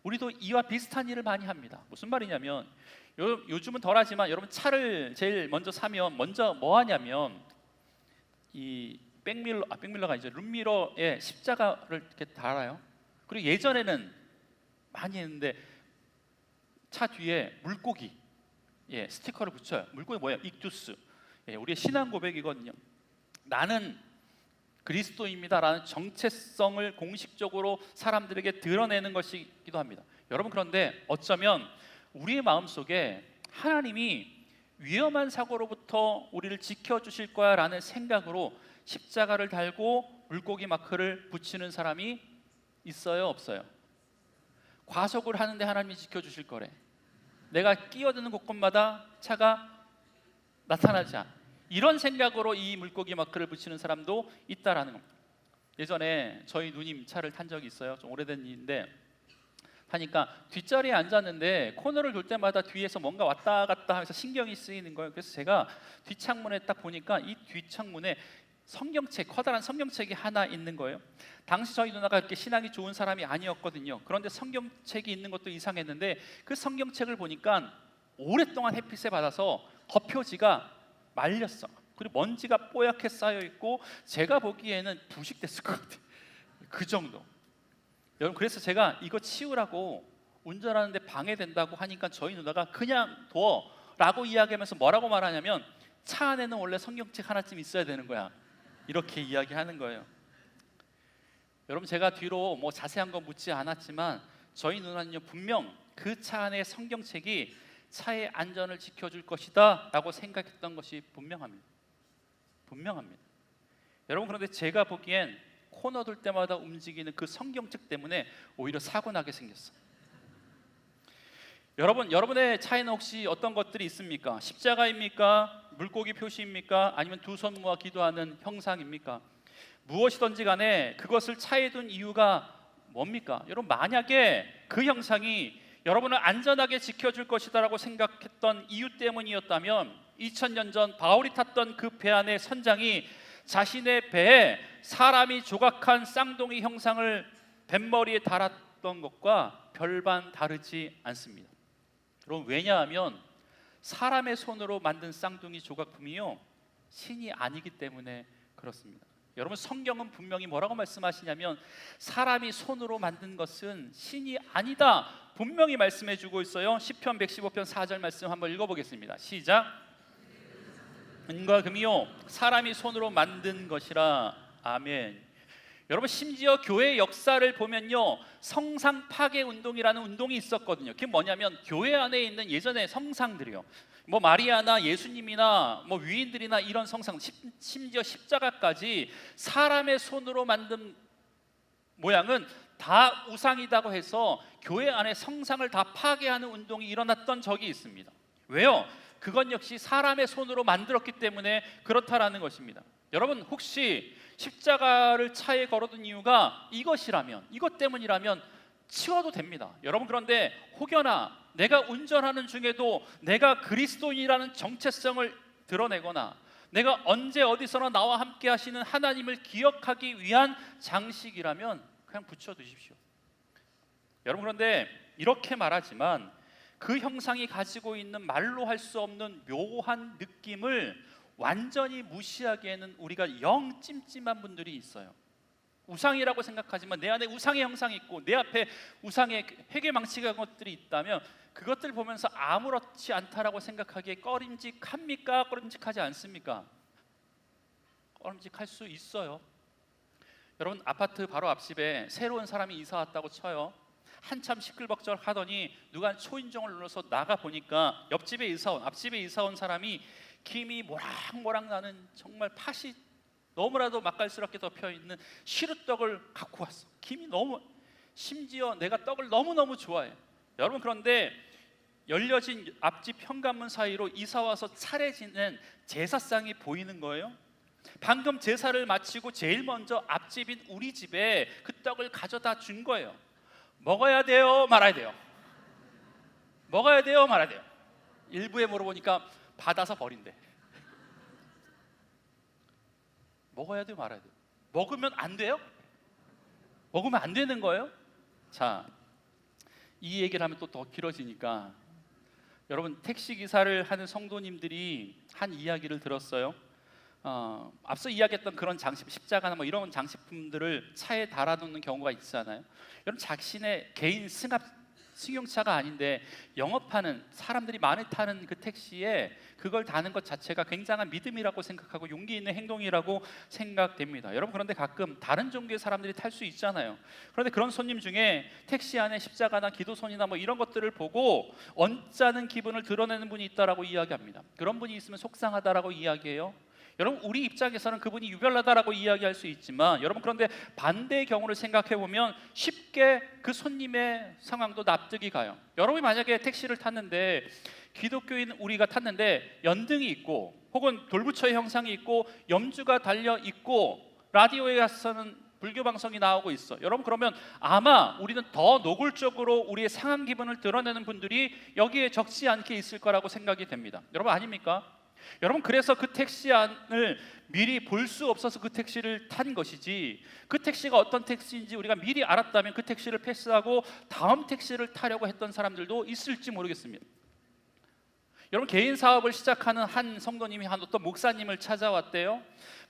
우리도 이와 비슷한 일을 많이 합니다. 무슨 말이냐면 요즘은 덜하지만 여러분, 차를 제일 먼저 사면 먼저 뭐 하냐면 이 백밀러가 아니죠, 룸미러에 십자가를 이렇게 달아요. 그리고 예전에는 많이 했는데 차 뒤에 물고기 스티커를 붙여요. 물고기 뭐예요? 익투스. 우리의 신앙 고백이거든요. 나는 그리스도입니다라는 정체성을 공식적으로 사람들에게 드러내는 것이기도 합니다. 여러분, 그런데 어쩌면 우리의 마음속에 하나님이 위험한 사고로부터 우리를 지켜주실 거야 라는 생각으로 십자가를 달고 물고기 마크를 붙이는 사람이 있어요, 없어요? 과속을 하는데 하나님이 지켜주실 거래. 내가 끼어드는 곳곳마다 차가 나타나지 않아. 이런 생각으로 이 물고기 마크를 붙이는 사람도 있다라는 겁니다. 예전에 저희 누님 차를 탄 적이 있어요. 좀 오래된 일인데, 타니까 뒷자리에 앉았는데 코너를 돌 때마다 뒤에서 뭔가 왔다 갔다 하면서 신경이 쓰이는 거예요. 그래서 제가 뒷창문에 딱 보니까 이 뒷창문에 성경책, 커다란 성경책이 하나 있는 거예요. 당시 저희 누나가 그렇게 신앙이 좋은 사람이 아니었거든요. 그런데 성경책이 있는 것도 이상했는데 그 성경책을 보니까 오랫동안 햇빛에 받아서 겉표지가 말렸어. 그리고 먼지가 뽀얗게 쌓여 있고 제가 보기에는 부식됐을 것 같아요. 그 정도. 여러분, 그래서 제가 이거 치우라고 운전하는데 방해된다고 하니까 저희 누나가 그냥 둬라고 이야기하면서 뭐라고 말하냐면, 차 안에는 원래 성경책 하나쯤 있어야 되는 거야, 이렇게 이야기하는 거예요. 여러분, 제가 뒤로 뭐 자세한 건 묻지 않았지만 저희 누나는요, 분명 그 차 안에 성경책이 차의 안전을 지켜줄 것이다 라고 생각했던 것이 분명합니다. 여러분, 그런데 제가 보기엔 코너 돌 때마다 움직이는 그 성경책 때문에 오히려 사고 나게 생겼어. 여러분의 차에는 혹시 어떤 것들이 있습니까? 십자가입니까? 물고기 표시입니까? 아니면 두 손 모아 기도하는 형상입니까? 무엇이든지 간에 그것을 차에 둔 이유가 뭡니까? 여러분, 만약에 그 형상이 여러분을 안전하게 지켜줄 것이다라고 생각했던 이유 때문이었다면 2000년 전 바울이 탔던 그 배 안의 선장이 자신의 배에 사람이 조각한 쌍둥이 형상을 뱃머리에 달았던 것과 별반 다르지 않습니다. 여러분, 왜냐하면 사람의 손으로 만든 쌍둥이 조각품이요, 신이 아니기 때문에 그렇습니다. 여러분, 성경은 분명히 뭐라고 말씀하시냐면 사람이 손으로 만든 것은 신이 아니다, 분명히 말씀해 주고 있어요. 시편 115편 4절 말씀 한번 읽어보겠습니다. 시작. 은과 금이요 사람이 손으로 만든 것이라. 아멘. 여러분, 심지어 교회 역사를 보면요, 성상 파괴 운동이라는 운동이 있었거든요. 그게 뭐냐면 교회 안에 있는 예전의 성상들이요, 뭐 마리아나 예수님이나 뭐 위인들이나 이런 성상, 심지어 십자가까지 사람의 손으로 만든 모양은 다 우상이라고 해서 교회 안에 성상을 다 파괴하는 운동이 일어났던 적이 있습니다. 왜요? 그건 역시 사람의 손으로 만들었기 때문에 그렇다라는 것입니다. 여러분, 혹시 십자가를 차에 걸어둔 이유가 이것이라면, 이것 때문이라면 치워도 됩니다. 여러분, 그런데 혹여나 내가 운전하는 중에도 내가 그리스도인이라는 정체성을 드러내거나 내가 언제 어디서나 나와 함께 하시는 하나님을 기억하기 위한 장식이라면 그냥 붙여두십시오. 여러분, 그런데 이렇게 말하지만 그 형상이 가지고 있는 말로 할 수 없는 묘한 느낌을 완전히 무시하기에는 우리가 영 찜찜한 분들이 있어요. 우상이라고 생각하지만 내 안에 우상의 형상이 있고 내 앞에 우상의 회개망치가 것들이 있다면 그것들 보면서 아무렇지 않다라고 생각하기에 꺼림직합니까? 꺼림직하지 않습니까? 꺼림직할 수 있어요. 여러분, 아파트 바로 앞집에 새로운 사람이 이사 왔다고 쳐요. 한참 시끌벅적 하더니 누가 초인종을 눌러서 나가 보니까 옆집에 이사 온, 앞집에 이사 온 사람이 김이 모락모락 나는 정말 팥이 너무나도 맛깔스럽게 덮여있는 시루떡을 갖고 왔어. 김이 너무, 심지어 내가 떡을 너무너무 좋아해. 여러분, 그런데 열려진 앞집 현관문 사이로 이사와서 차례 지낸 제사상이 보이는 거예요. 방금 제사를 마치고 제일 먼저 앞집인 우리 집에 그 떡을 가져다 준 거예요. 먹어야 돼요, 말아야 돼요? 먹어야 돼요, 말아야 돼요? 일부에 물어보니까 받아서 버린대. 먹어야 돼요, 말아야 돼요? 먹으면 안 돼요? 먹으면 안 되는 거예요? 자, 이 얘기를 하면 또 더 길어지니까 여러분, 택시기사를 하는 성도님들이 한 이야기를 들었어요. 앞서 이야기했던 그런 장식, 십자가나 뭐 이런 장식품들을 차에 달아놓는 경우가 있잖아요. 여러분, 자신의 개인 승용차가 아닌데 영업하는 사람들이 많이 타는 그 택시에 그걸 다는 것 자체가 굉장한 믿음이라고 생각하고 용기 있는 행동이라고 생각됩니다. 여러분, 그런데 가끔 다른 종교의 사람들이 탈 수 있잖아요. 그런데 그런 손님 중에 택시 안에 십자가나 기도선이나 뭐 이런 것들을 보고 언짢은 기분을 드러내는 분이 있다라고 이야기합니다. 그런 분이 있으면 속상하다라고 이야기해요. 여러분, 우리 입장에서는 그분이 유별나다라고 이야기할 수 있지만 여러분, 그런데 반대의 경우를 생각해 보면 쉽게 그 손님의 상황도 납득이 가요. 여러분이 만약에 택시를 탔는데 기독교인 우리가 탔는데 연등이 있고 혹은 돌부처의 형상이 있고 염주가 달려 있고 라디오에 가서는 불교 방송이 나오고 있어. 여러분, 그러면 아마 우리는 더 노골적으로 우리의 상한 기분을 드러내는 분들이 여기에 적지 않게 있을 거라고 생각이 됩니다. 여러분, 아닙니까? 여러분, 그래서 그 택시 안을 미리 볼 수 없어서 그 택시를 탄 것이지, 그 택시가 어떤 택시인지 우리가 미리 알았다면 그 택시를 패스하고 다음 택시를 타려고 했던 사람들도 있을지 모르겠습니다. 여러분, 개인 사업을 시작하는 한 성도님이 한 어떤 목사님을 찾아왔대요.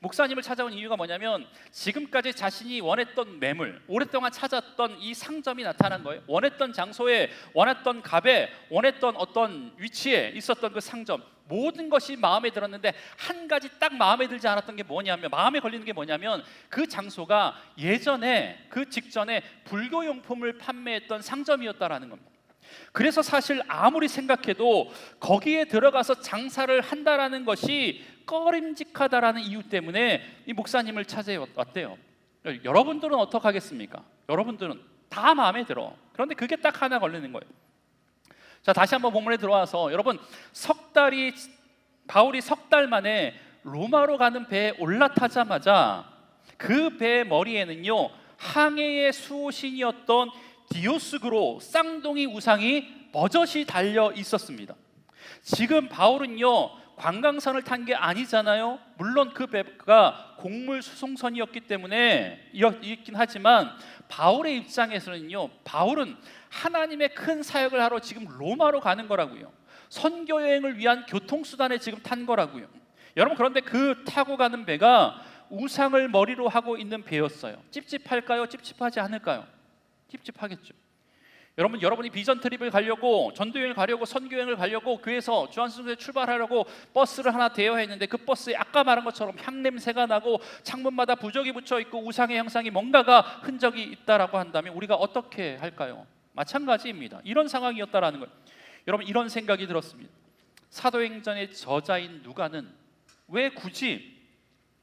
목사님을 찾아온 이유가 뭐냐면 지금까지 자신이 원했던 매물, 오랫동안 찾았던 이 상점이 나타난 거예요. 원했던 장소에, 원했던 값에, 원했던 어떤 위치에 있었던 그 상점, 모든 것이 마음에 들었는데 한 가지 딱 마음에 들지 않았던 게 뭐냐면, 마음에 걸리는 게 뭐냐면 그 장소가 예전에, 그 직전에 불교용품을 판매했던 상점이었다라는 겁니다. 그래서 사실 아무리 생각해도 거기에 들어가서 장사를 한다라는 것이 꺼림직하다라는 이유 때문에 이 목사님을 찾아왔대요. 여러분들은 어떻게 하겠습니까? 여러분들은 다 마음에 들어. 그런데 그게 딱 하나 걸리는 거예요. 자, 다시 한번 본문에 들어와서 여러분, 바울이 석 달 만에 로마로 가는 배에 올라타자마자 그 배의 머리에는요, 항해의 수호신이었던 디오스그로 쌍둥이 우상이 버젓이 달려 있었습니다. 지금 바울은요, 관광선을 탄 게 아니잖아요. 물론 그 배가 곡물 수송선이었기 때문에 있긴 하지만 바울의 입장에서는요, 바울은 하나님의 큰 사역을 하러 지금 로마로 가는 거라고요. 선교 여행을 위한 교통수단에 지금 탄 거라고요. 여러분, 그런데 그 타고 가는 배가 우상을 머리로 하고 있는 배였어요. 찝찝할까요? 찝찝하지 않을까요? 찝찝하겠죠. 여러분이 비전 트립을 가려고, 전도여행을 가려고, 선교여행을 가려고 교회에서 주안수소에 출발하려고 버스를 하나 대여했는데 그 버스에 아까 말한 것처럼 향냄새가 나고 창문마다 부적이 붙여 있고 우상의 형상이 뭔가가 흔적이 있다라고 한다면 우리가 어떻게 할까요? 마찬가지입니다. 이런 상황이었다라는 거예요. 여러분, 이런 생각이 들었습니다. 사도행전의 저자인 누가는 왜 굳이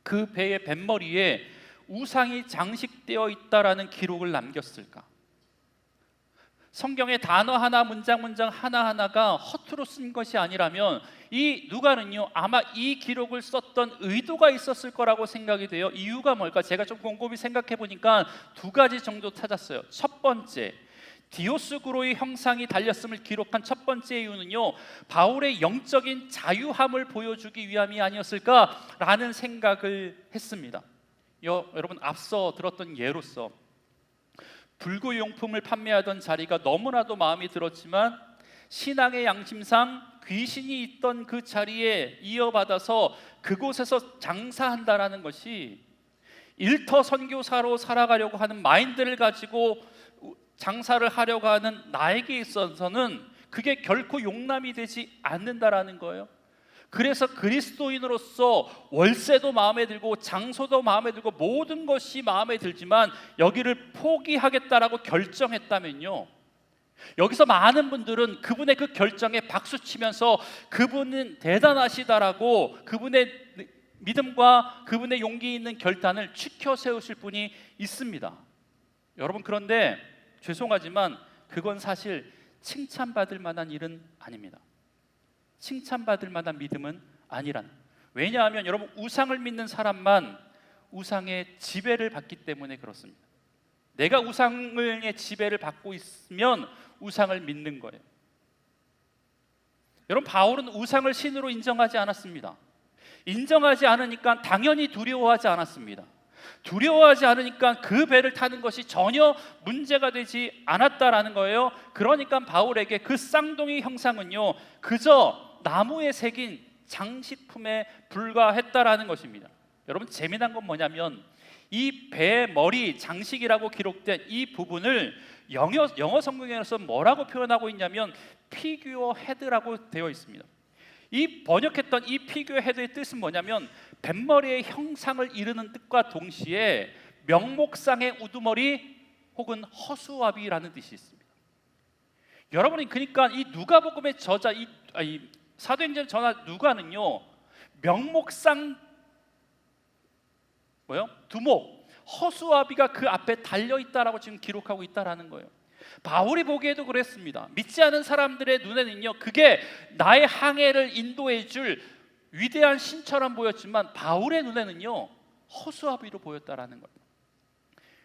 그 배의 뱃머리에 우상이 장식되어 있다라는 기록을 남겼을까? 성경의 단어 하나, 문장 하나하나가 허투루 쓴 것이 아니라면 이 누가는요, 아마 이 기록을 썼던 의도가 있었을 거라고 생각이 돼요. 이유가 뭘까? 제가 좀 곰곰이 생각해 보니까 두 가지 정도 찾았어요. 첫 번째, 디오스그로의 형상이 달렸음을 기록한 첫 번째 이유는요, 바울의 영적인 자유함을 보여주기 위함이 아니었을까라는 생각을 했습니다. 여러분, 앞서 들었던 예로서 불교용품을 판매하던 자리가 너무나도 마음에 들었지만 신앙의 양심상 귀신이 있던 그 자리에 이어받아서 그곳에서 장사한다라는 것이 일터 선교사로 살아가려고 하는 마인드를 가지고 장사를 하려고 하는 나에게 있어서는 그게 결코 용납이 되지 않는다라는 거예요. 그래서 그리스도인으로서 월세도 마음에 들고 장소도 마음에 들고 모든 것이 마음에 들지만 여기를 포기하겠다라고 결정했다면요, 여기서 많은 분들은 그분의 그 결정에 박수치면서 그분은 대단하시다라고 그분의 믿음과 그분의 용기 있는 결단을 치켜 세우실 분이 있습니다. 여러분, 그런데 죄송하지만 그건 사실 칭찬받을 만한 일은 아닙니다. 칭찬받을 만한 믿음은 아니란. 왜냐하면 여러분, 우상을 믿는 사람만 우상의 지배를 받기 때문에 그렇습니다. 내가 우상의 지배를 받고 있으면 우상을 믿는 거예요. 여러분, 바울은 우상을 신으로 인정하지 않았습니다. 인정하지 않으니까 당연히 두려워하지 않았습니다. 두려워하지 않으니까 그 배를 타는 것이 전혀 문제가 되지 않았다라는 거예요. 그러니까 바울에게 그 쌍둥이 형상은요, 그저 나무에 새긴 장식품에 불과했다라는 것입니다. 여러분, 재미난 건 뭐냐면 이 배 머리 장식이라고 기록된 이 부분을 영어 성경에서 뭐라고 표현하고 있냐면 피규어 헤드라고 되어 있습니다. 이 번역했던 이 피규어 헤드의 뜻은 뭐냐면 뱃머리의 형상을 이루는 뜻과 동시에 명목상의 우두머리 혹은 허수아비라는 뜻이 있습니다. 여러분이 그러니까 이 누가복음의 저자 이 사도행전 저자 누가는요, 명목상 두목 허수아비가 그 앞에 달려 있다라고 지금 기록하고 있다라는 거예요. 바울이 보기에도 그랬습니다. 믿지 않은 사람들의 눈에는요, 그게 나의 항해를 인도해 줄 위대한 신처럼 보였지만 바울의 눈에는요, 허수아비로 보였다라는 거예요.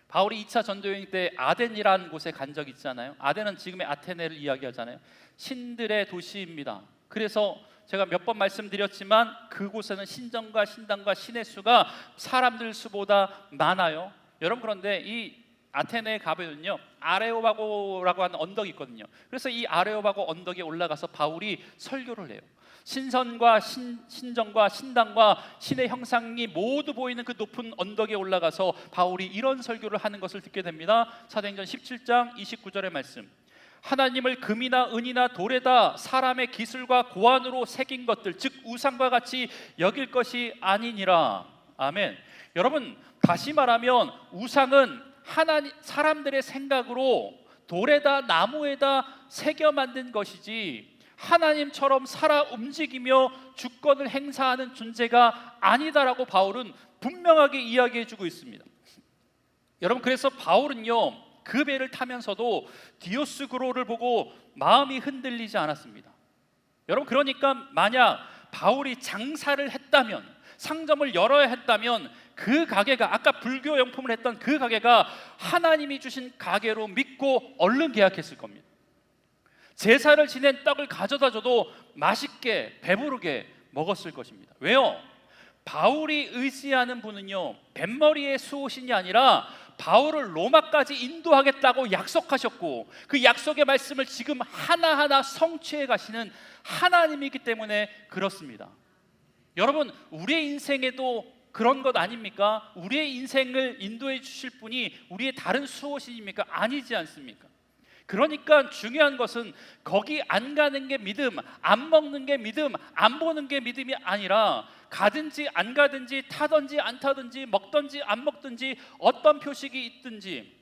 바울이 2차 전도여행 때 아덴이라는 곳에 간 적 있잖아요. 아덴은 지금의 아테네를 이야기하잖아요. 신들의 도시입니다. 그래서 제가 몇 번 말씀드렸지만 그곳에는 신정과 신당과 신의 수가 사람들 수보다 많아요. 여러분, 그런데 이 아테네에 가보면요, 아레오바고라고 하는 언덕이 있거든요. 그래서 이 아레오바고 언덕에 올라가서 바울이 설교를 해요. 신선과 신정과 신당과 신의 형상이 모두 보이는 그 높은 언덕에 올라가서 바울이 이런 설교를 하는 것을 듣게 됩니다. 사도행전 17장 29절의 말씀. 하나님을 금이나 은이나 돌에다 사람의 기술과 고안으로 새긴 것들, 즉 우상과 같이 여길 것이 아니니라. 아멘. 여러분, 다시 말하면 우상은 사람들의 생각으로 돌에다 나무에다 새겨 만든 것이지 하나님처럼 살아 움직이며 주권을 행사하는 존재가 아니다라고 바울은 분명하게 이야기해주고 있습니다. 여러분, 그래서 바울은요, 그 배를 타면서도 디오스그로를 보고 마음이 흔들리지 않았습니다. 여러분, 그러니까 만약 바울이 장사를 했다면, 상점을 열어야 했다면 그 가게가, 아까 불교 용품을 했던 그 가게가 하나님이 주신 가게로 믿고 얼른 계약했을 겁니다. 제사를 지낸 떡을 가져다 줘도 맛있게 배부르게 먹었을 것입니다. 왜요? 바울이 의지하는 분은요, 뱃머리의 수호신이 아니라 바울을 로마까지 인도하겠다고 약속하셨고 그 약속의 말씀을 지금 하나하나 성취해 가시는 하나님이기 때문에 그렇습니다. 여러분, 우리의 인생에도 그런 것 아닙니까? 우리의 인생을 인도해 주실 분이 우리의 다른 수호신입니까? 아니지 않습니까? 그러니까 중요한 것은 거기 안 가는 게 믿음, 안 먹는 게 믿음, 안 보는 게 믿음이 아니라 가든지 안 가든지 타든지 안 타든지 먹든지 안 먹든지 어떤 표식이 있든지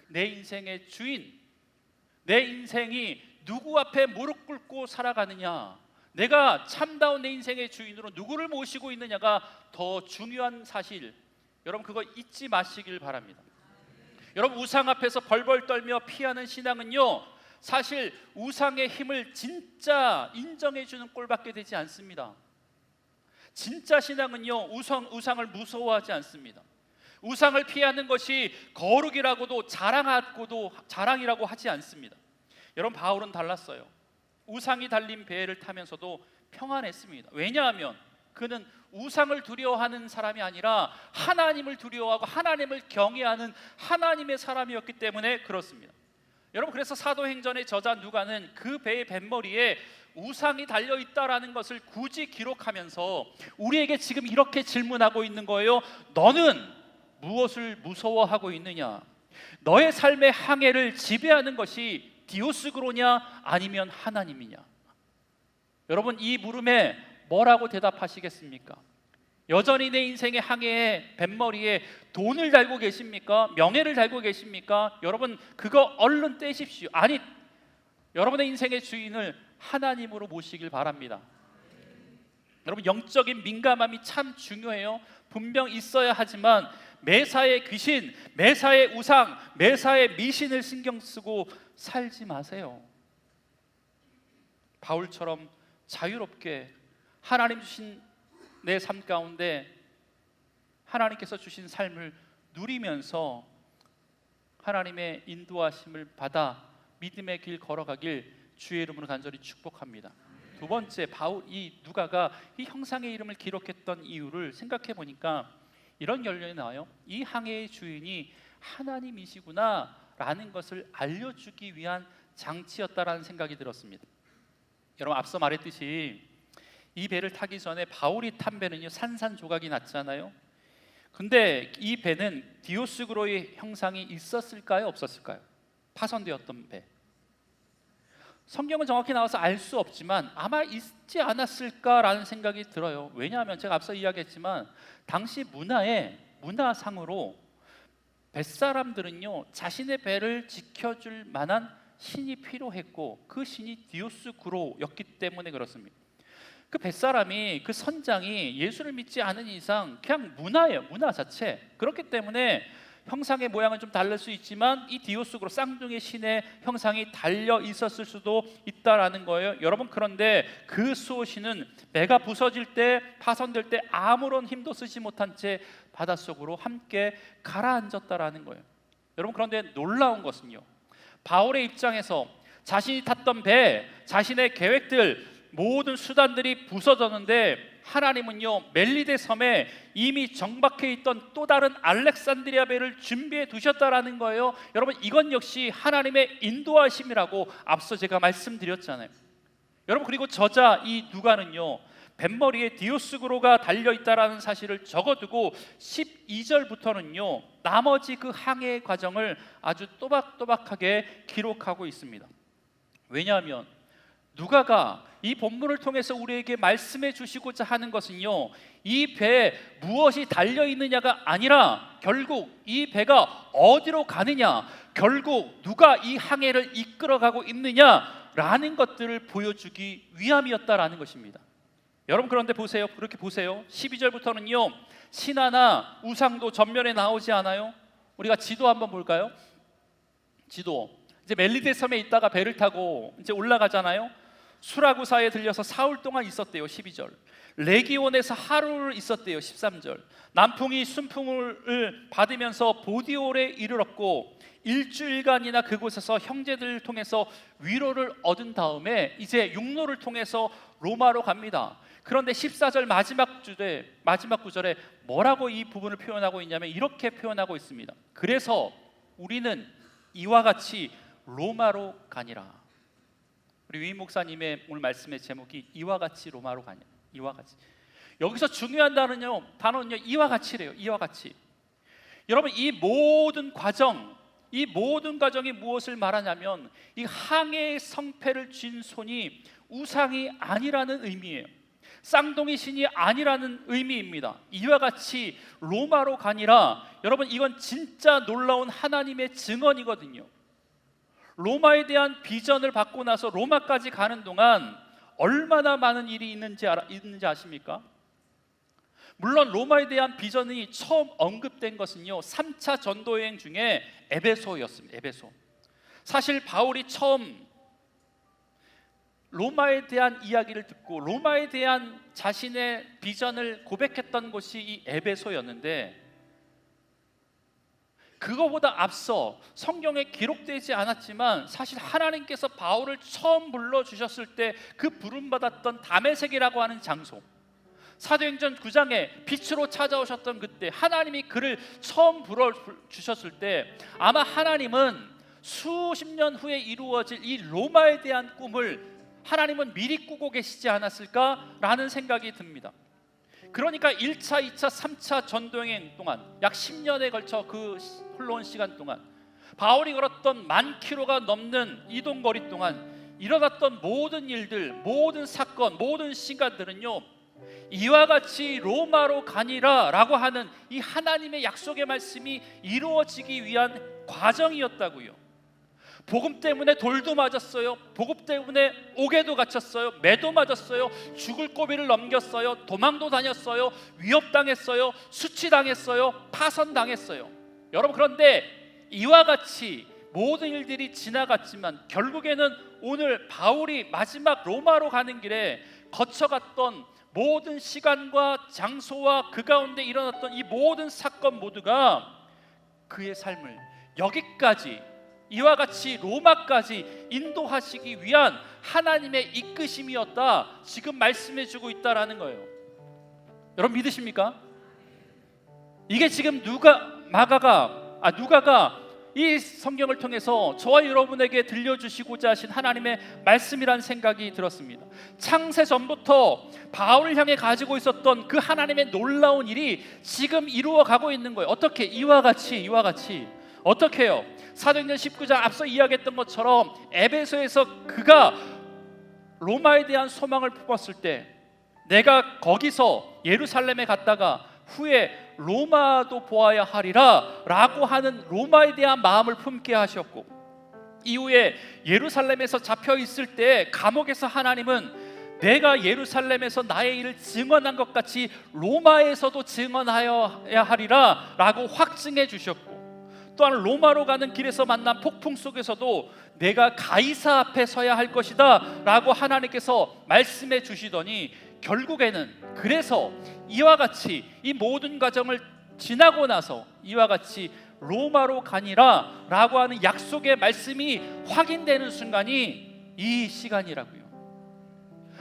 내 인생의 주인, 내 인생이 누구 앞에 무릎 꿇고 살아가느냐, 내가 참다운 내 인생의 주인으로 누구를 모시고 있느냐가 더 중요한 사실, 여러분 그거 잊지 마시길 바랍니다. 여러분, 우상 앞에서 벌벌 떨며 피하는 신앙은요, 사실 우상의 힘을 진짜 인정해 주는 꼴밖에 되지 않습니다. 진짜 신앙은요, 우상을 무서워하지 않습니다. 우상을 피하는 것이 거룩이라고도 자랑이라고 하지 않습니다. 여러분, 바울은 달랐어요. 우상이 달린 배를 타면서도 평안했습니다. 왜냐하면 그는 우상을 두려워하는 사람이 아니라 하나님을 두려워하고 하나님을 경외하는 하나님의 사람이었기 때문에 그렇습니다. 여러분, 그래서 사도행전의 저자 누가는 그 배의 뱃머리에 우상이 달려있다라는 것을 굳이 기록하면서 우리에게 지금 이렇게 질문하고 있는 거예요. 너는 무엇을 무서워하고 있느냐? 너의 삶의 항해를 지배하는 것이 디오스그로냐 아니면 하나님이냐? 여러분, 이 물음에 뭐라고 대답하시겠습니까? 여전히 내 인생의 항해에 뱃머리에 돈을 달고 계십니까? 명예를 달고 계십니까? 여러분, 그거 얼른 떼십시오. 아니, 여러분의 인생의 주인을 하나님으로 모시길 바랍니다. 여러분, 영적인 민감함이 참 중요해요. 분명 있어야 하지만 매사의 귀신, 매사의 우상, 매사의 미신을 신경 쓰고 살지 마세요. 바울처럼 자유롭게 하나님 주신 내 삶 가운데 하나님께서 주신 삶을 누리면서 하나님의 인도하심을 받아 믿음의 길 걸어가길 주의 이름으로 간절히 축복합니다. 두 번째, 이 누가가 이 형상의 이름을 기록했던 이유를 생각해 보니까 이런 결론이 나와요. 이 항해의 주인이 하나님이시구나 라는 것을 알려주기 위한 장치였다라는 생각이 들었습니다. 여러분, 앞서 말했듯이 이 배를 타기 전에 바울이 탄 배는요, 산산조각이 났잖아요. 근데 이 배는 디오스그로의 형상이 있었을까요, 없었을까요? 파손되었던 배. 성경은 정확히 나와서 알 수 없지만 아마 있지 않았을까라는 생각이 들어요. 왜냐하면 제가 앞서 이야기했지만 당시 문화상으로 뱃사람들은요, 자신의 배를 지켜줄 만한 신이 필요했고 그 신이 디오스그로였기 때문에 그렇습니다. 그 뱃사람이, 그 선장이 예수를 믿지 않은 이상 그냥 문화예요, 문화 자체. 그렇기 때문에 형상의 모양은 좀 다를 수 있지만 이 디오스그로, 쌍둥이 신의 형상이 달려 있었을 수도 있다라는 거예요. 여러분, 그런데 그 수호신은 배가 부서질 때, 파손될 때 아무런 힘도 쓰지 못한 채 바닷속으로 함께 가라앉았다라는 거예요. 여러분, 그런데 놀라운 것은요, 바울의 입장에서 자신이 탔던 배, 자신의 계획들, 모든 수단들이 부서졌는데 하나님은요 멜리데 섬에 이미 정박해 있던 또 다른 알렉산드리아 배를 준비해 두셨다라는 거예요. 여러분, 이건 역시 하나님의 인도하심이라고 앞서 제가 말씀드렸잖아요. 여러분, 그리고 저자 이 누가는요 뱃머리에 디오스구로가 달려있다라는 사실을 적어두고 12절부터는요 나머지 그 항해의 과정을 아주 또박또박하게 기록하고 있습니다. 왜냐하면 누가가 이 본문을 통해서 우리에게 말씀해 주시고자 하는 것은요 이 배에 무엇이 달려있느냐가 아니라 결국 이 배가 어디로 가느냐, 결국 누가 이 항해를 이끌어가고 있느냐라는 것들을 보여주기 위함이었다라는 것입니다. 여러분, 그런데 보세요. 그렇게 보세요. 12절부터는요 신화나 우상도 전면에 나오지 않아요? 우리가 지도 한번 볼까요? 지도. 이제 멜리데 섬에 있다가 배를 타고 이제 올라가잖아요. 수라구사에 들려서 사흘 동안 있었대요. 12절. 레기온에서 하루를 있었대요. 13절. 남풍이 순풍을 받으면서 보디올에 이르렀고 일주일간이나 그곳에서 형제들을 통해서 위로를 얻은 다음에 이제 육로를 통해서 로마로 갑니다. 그런데 14절 마지막 구절에 뭐라고 이 부분을 표현하고 있냐면 이렇게 표현하고 있습니다. 그래서 우리는 이와 같이 로마로 가니라. 우리 위임 목사님의 오늘 말씀의 제목이 이와 같이 로마로 가냐. 이와 같이. 여기서 중요한 단어는요 이와 같이래요. 이와 같이. 여러분, 이 모든 과정이 무엇을 말하냐면 이 항해의 성패를 쥔 손이 우상이 아니라는 의미예요. 쌍둥이 신이 아니라는 의미입니다. 이와 같이 로마로 가니라. 여러분, 이건 진짜 놀라운 하나님의 증언이거든요. 로마에 대한 비전을 받고 나서 로마까지 가는 동안 얼마나 많은 일이 있는지 아십니까? 물론 로마에 대한 비전이 처음 언급된 것은요 3차 전도여행 중에 에베소였습니다. 에베소. 사실 바울이 처음 로마에 대한 이야기를 듣고 로마에 대한 자신의 비전을 고백했던 곳이 이 에베소였는데, 그거보다 앞서 성경에 기록되지 않았지만 사실 하나님께서 바울을 처음 불러주셨을 때 그 부름받았던 다메섹이라고 하는 장소, 사도행전 9장에 빛으로 찾아오셨던 그때 하나님이 그를 처음 불러주셨을 때 아마 하나님은 수십 년 후에 이루어질 이 로마에 대한 꿈을 하나님은 미리 꾸고 계시지 않았을까라는 생각이 듭니다. 그러니까 1차, 2차, 3차 전도여행 동안 약 10년에 걸쳐 그 흘러온 시간 동안 바울이 걸었던 10,000km가 넘는 이동거리 동안 일어났던 모든 일들, 모든 사건, 모든 시간들은요 이와 같이 로마로 가니라 라고 하는 이 하나님의 약속의 말씀이 이루어지기 위한 과정이었다고요. 복음 때문에 돌도 맞았어요. 복음 때문에 옥에도 갇혔어요. 매도 맞았어요. 죽을 고비를 넘겼어요. 도망도 다녔어요. 위협당했어요. 수치당했어요. 파선당했어요. 여러분, 그런데 이와 같이 모든 일들이 지나갔지만 결국에는 오늘 바울이 마지막 로마로 가는 길에 거쳐갔던 모든 시간과 장소와 그 가운데 일어났던 이 모든 사건 모두가 그의 삶을 여기까지, 이와 같이 로마까지 인도하시기 위한 하나님의 이끄심이었다, 지금 말씀해주고 있다라는 거예요. 여러분, 믿으십니까? 이게 지금 누가가 이 성경을 통해서 저와 여러분에게 들려주시고자 하신 하나님의 말씀이란 생각이 들었습니다. 창세 전부터 바울을 향해 가지고 있었던 그 하나님의 놀라운 일이 지금 이루어가고 있는 거예요. 어떻게? 이와 같이. 어떻게 해요? 사도행전 19장 앞서 이야기했던 것처럼 에베소에서 그가 로마에 대한 소망을 품었을 때 내가 거기서 예루살렘에 갔다가 후에 로마도 보아야 하리라 라고 하는 로마에 대한 마음을 품게 하셨고, 이후에 예루살렘에서 잡혀 있을 때 감옥에서 하나님은 내가 예루살렘에서 나의 일을 증언한 것 같이 로마에서도 증언하여야 하리라 라고 확증해 주셨고, 또한 로마로 가는 길에서 만난 폭풍 속에서도 내가 가이사 앞에 서야 할 것이다 라고 하나님께서 말씀해 주시더니 결국에는 그래서 이와 같이 이 모든 과정을 지나고 나서 이와 같이 로마로 가니라 라고 하는 약속의 말씀이 확인되는 순간이 이 시간이라고요.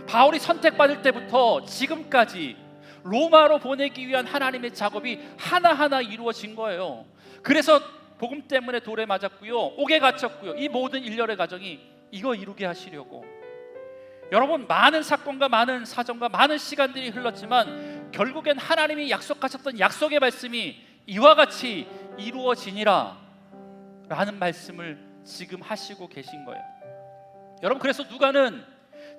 바울이 선택받을 때부터 지금까지 로마로 보내기 위한 하나님의 작업이 하나하나 이루어진 거예요. 그래서 복음 때문에 돌에 맞았고요, 옥에 갇혔고요. 이 모든 일련의 과정이 이거 이루게 하시려고. 여러분, 많은 사건과 많은 사정과 많은 시간들이 흘렀지만 결국엔 하나님이 약속하셨던 약속의 말씀이 이와 같이 이루어지니라 라는 말씀을 지금 하시고 계신 거예요. 여러분, 그래서 누가는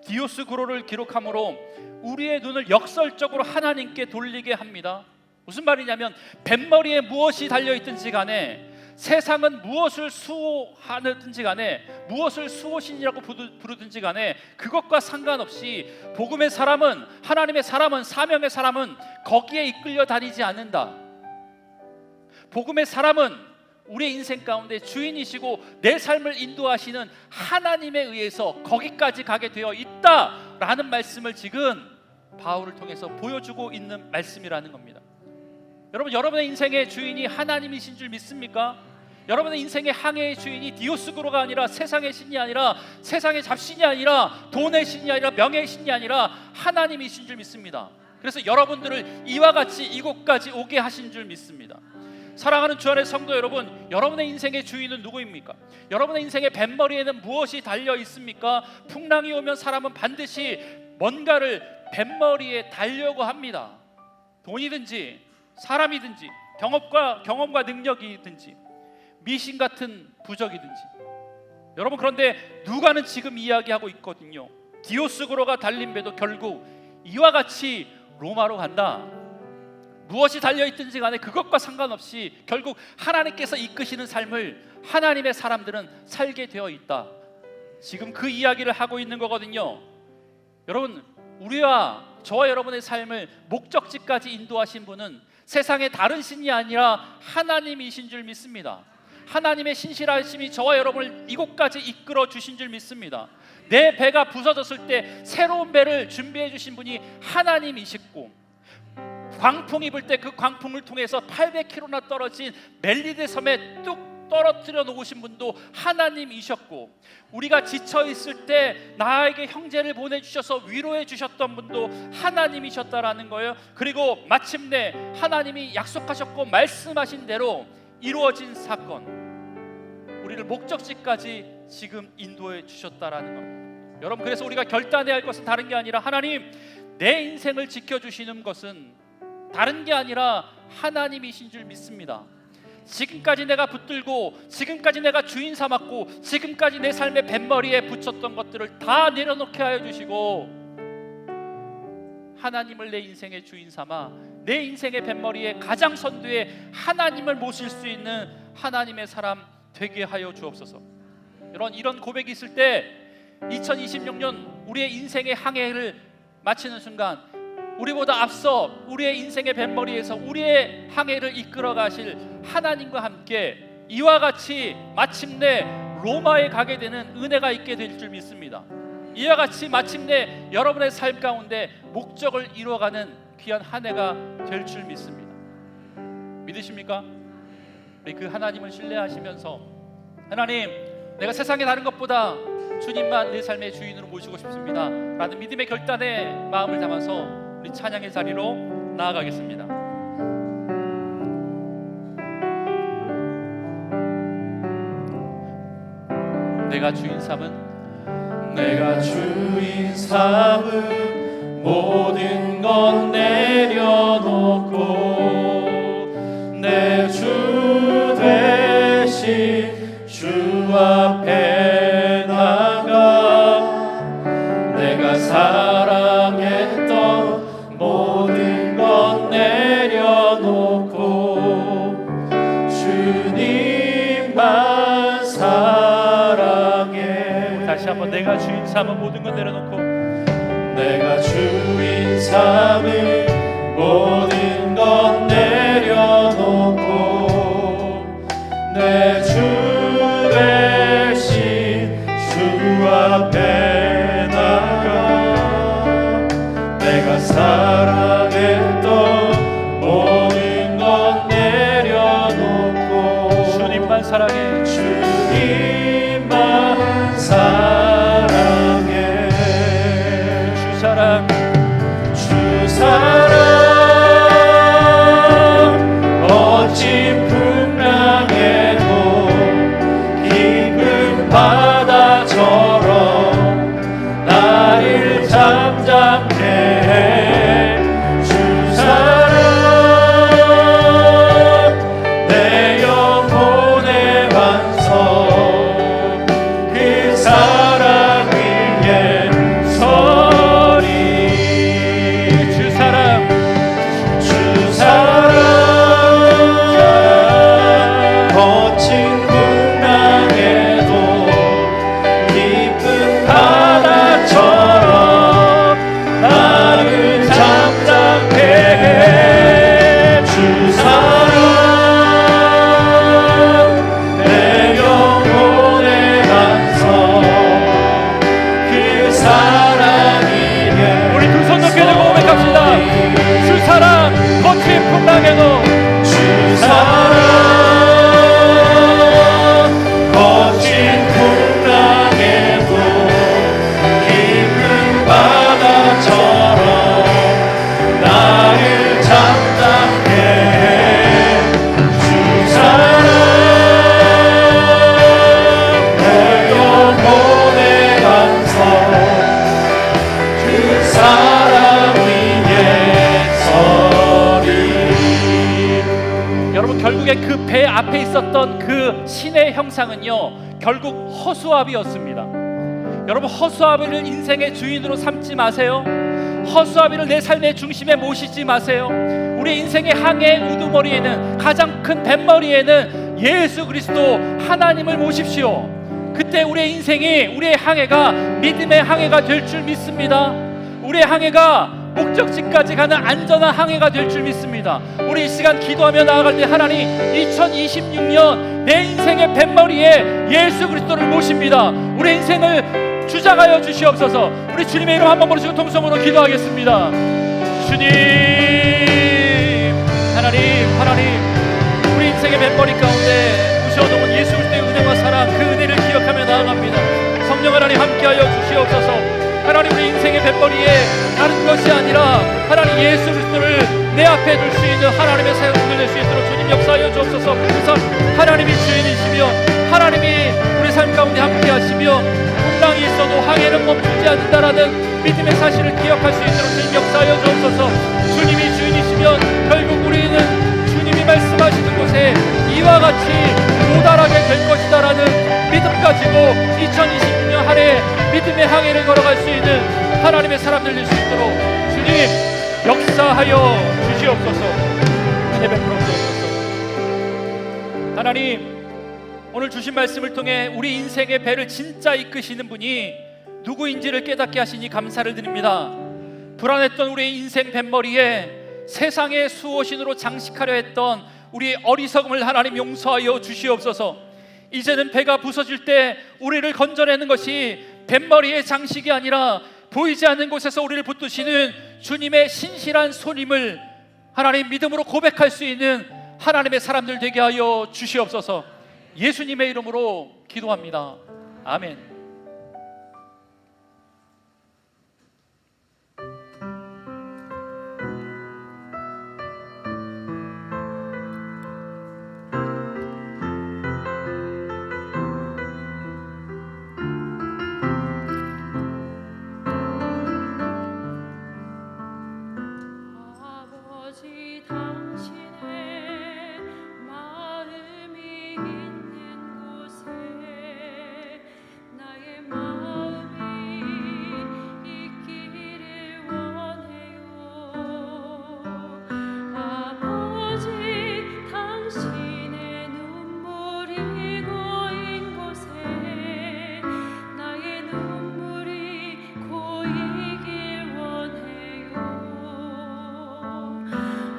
디오스구로를 기록함으로 우리의 눈을 역설적으로 하나님께 돌리게 합니다. 무슨 말이냐면 뱃머리에 무엇이 달려있든지 간에, 세상은 무엇을 수호하든지 간에, 무엇을 수호신이라고 부르든지 간에 그것과 상관없이 복음의 사람은, 하나님의 사람은, 사명의 사람은 거기에 이끌려 다니지 않는다. 복음의 사람은 우리의 인생 가운데 주인이시고 내 삶을 인도하시는 하나님에 의해서 거기까지 가게 되어 있다라는 말씀을 지금 바울을 통해서 보여주고 있는 말씀이라는 겁니다. 여러분, 여러분의 인생의 주인이 하나님이신 줄 믿습니까? 여러분의 인생의 항해의 주인이 디오스구로가 아니라 세상의 신이 아니라 세상의 잡신이 아니라 돈의 신이 아니라 명예의 신이 아니라 하나님이신 줄 믿습니다. 그래서 여러분들을 이와 같이 이곳까지 오게 하신 줄 믿습니다. 사랑하는 주 안의 성도 여러분, 여러분의 인생의 주인은 누구입니까? 여러분의 인생의 뱃머리에는 무엇이 달려 있습니까? 풍랑이 오면 사람은 반드시 뭔가를 뱃머리에 달려고 합니다. 돈이든지 사람이든지 경험과 능력이든지 미신 같은 부적이든지. 여러분, 그런데 누가는 지금 이야기하고 있거든요. 디오스구로가 달린 배도 결국 이와 같이 로마로 간다. 무엇이 달려있든지 간에 그것과 상관없이 결국 하나님께서 이끄시는 삶을 하나님의 사람들은 살게 되어 있다. 지금 그 이야기를 하고 있는 거거든요. 여러분, 우리와 저와 여러분의 삶을 목적지까지 인도하신 분은 세상의 다른 신이 아니라 하나님이신 줄 믿습니다. 하나님의 신실하심이 저와 여러분을 이곳까지 이끌어 주신 줄 믿습니다. 내 배가 부서졌을 때 새로운 배를 준비해 주신 분이 하나님이시고, 광풍이 불 때 그 광풍을 통해서 800km나 떨어진 멜리데 섬에 뚝 떨어뜨려 놓으신 분도 하나님이셨고, 우리가 지쳐 있을 때 나에게 형제를 보내주셔서 위로해 주셨던 분도 하나님이셨다라는 거예요. 그리고 마침내 하나님이 약속하셨고 말씀하신 대로 이루어진 사건, 우리를 목적지까지 지금 인도해 주셨다라는 겁니다. 여러분, 그래서 우리가 결단해야 할 것은 다른 게 아니라, 하나님, 내 인생을 지켜주시는 것은 다른 게 아니라 하나님이신 줄 믿습니다. 지금까지 내가 붙들고, 지금까지 내가 주인 삼았고, 지금까지 내 삶의 뱃머리에 붙였던 것들을 다 내려놓게 하여 주시고, 하나님을 내 인생의 주인 삼아 내 인생의 뱃머리에 가장 선두에 하나님을 모실 수 있는 하나님의 사람 되게 하여 주옵소서. 이런 고백이 있을 때 2026년 우리의 인생의 항해를 마치는 순간, 우리보다 앞서 우리의 인생의 뱃머리에서 우리의 항해를 이끌어 가실 하나님과 함께 이와 같이 마침내 로마에 가게 되는 은혜가 있게 될 줄 믿습니다. 이와 같이 마침내 여러분의 삶 가운데 목적을 이루어가는 귀한 한 해가 될 줄 믿습니다. 믿으십니까? 우리 그 하나님을 신뢰하시면서, 하나님, 내가 세상의 다른 것보다 주님만 내 삶의 주인으로 모시고 싶습니다 라는 믿음의 결단의 마음을 담아서 우리 찬양의 자리로 나아가겠습니다. 내가 주인 삼은, 내가 주인 삼은 모든 것 내려놓고 내 주 대신 주 앞에 나가, 내가 사랑했던 모든 것 내려놓고 주님만 사랑해. 다시 한번, 내가 주인 삼은 모든 것 내려놓고, 내가 주인 삼은 모든 것 내려놓고 내 주 대신 주 앞에 나가, 내가 사랑했던 모든 것 내려놓고 주님만 사랑해. 주님만 사랑해. 배 앞에 있었던 그 신의 형상은요, 결국 허수아비였습니다. 여러분, 허수아비를 인생의 주인으로 삼지 마세요. 허수아비를 내 삶의 중심에 모시지 마세요. 우리 인생의 항해 우두머리에는, 가장 큰 뱃머리에는 예수 그리스도 하나님을 모십시오. 그때 우리의 인생이, 우리의 항해가 믿음의 항해가 될 줄 믿습니다. 우리의 항해가 목적지까지 가는 안전한 항해가 될 줄 믿습니다. 우리 이 시간 기도하며 나아갈 때 하나님, 2026년 내 인생의 뱃머리에 예수 그리스도를 모십니다. 우리 인생을 주장하여 주시옵소서. 우리 주님의 이름 한번 부르시고 통성으로 기도하겠습니다. 주님, 하나님, 우리 인생의 뱃머리 가운데 부셔놓은 예수 그리스도의 은혜와 사랑, 그 은혜를 기억하며 나아갑니다. 성령 하나님 함께하여 주시옵소서. 하나님, 우리 인생의 뱃머리에 다른 것이 아니라 하나님 예수 그리스도를 내 앞에 둘 수 있는 하나님의 사역을 낼 수 있도록 주님 역사하여 주옵소서. 그래서 하나님이 주인이시며 하나님이 우리 삶 가운데 함께 하시며 풍랑이 있어도 항해는 멈추지 않는다라는 믿음의 사실을 기억할 수 있도록 주님 역사하여 주옵소서. 주님이 주인이시면 결국 우리는 주님이 말씀하시는 곳에 이와 같이 도달하게 될 것이다라는 믿음 가지고 2026년 한 해 믿음의 항해를 걸어갈 수 있는 하나님의 사람들 될 수 있도록 주님 역사하여 주시옵소서. 은혜 베풀어 주옵소서. 하나님, 오늘 주신 말씀을 통해 우리 인생의 배를 진짜 이끄시는 분이 누구인지를 깨닫게 하시니 감사를 드립니다. 불안했던 우리의 인생 뱃머리에 세상의 수호신으로 장식하려 했던 우리의 어리석음을 하나님 용서하여 주시옵소서. 이제는 배가 부서질 때 우리를 건져내는 것이 뱃머리의 장식이 아니라 보이지 않는 곳에서 우리를 붙드시는 주님의 신실한 손임을 하나님 믿음으로 고백할 수 있는 하나님의 사람들 되게 하여 주시옵소서. 예수님의 이름으로 기도합니다. 아멘.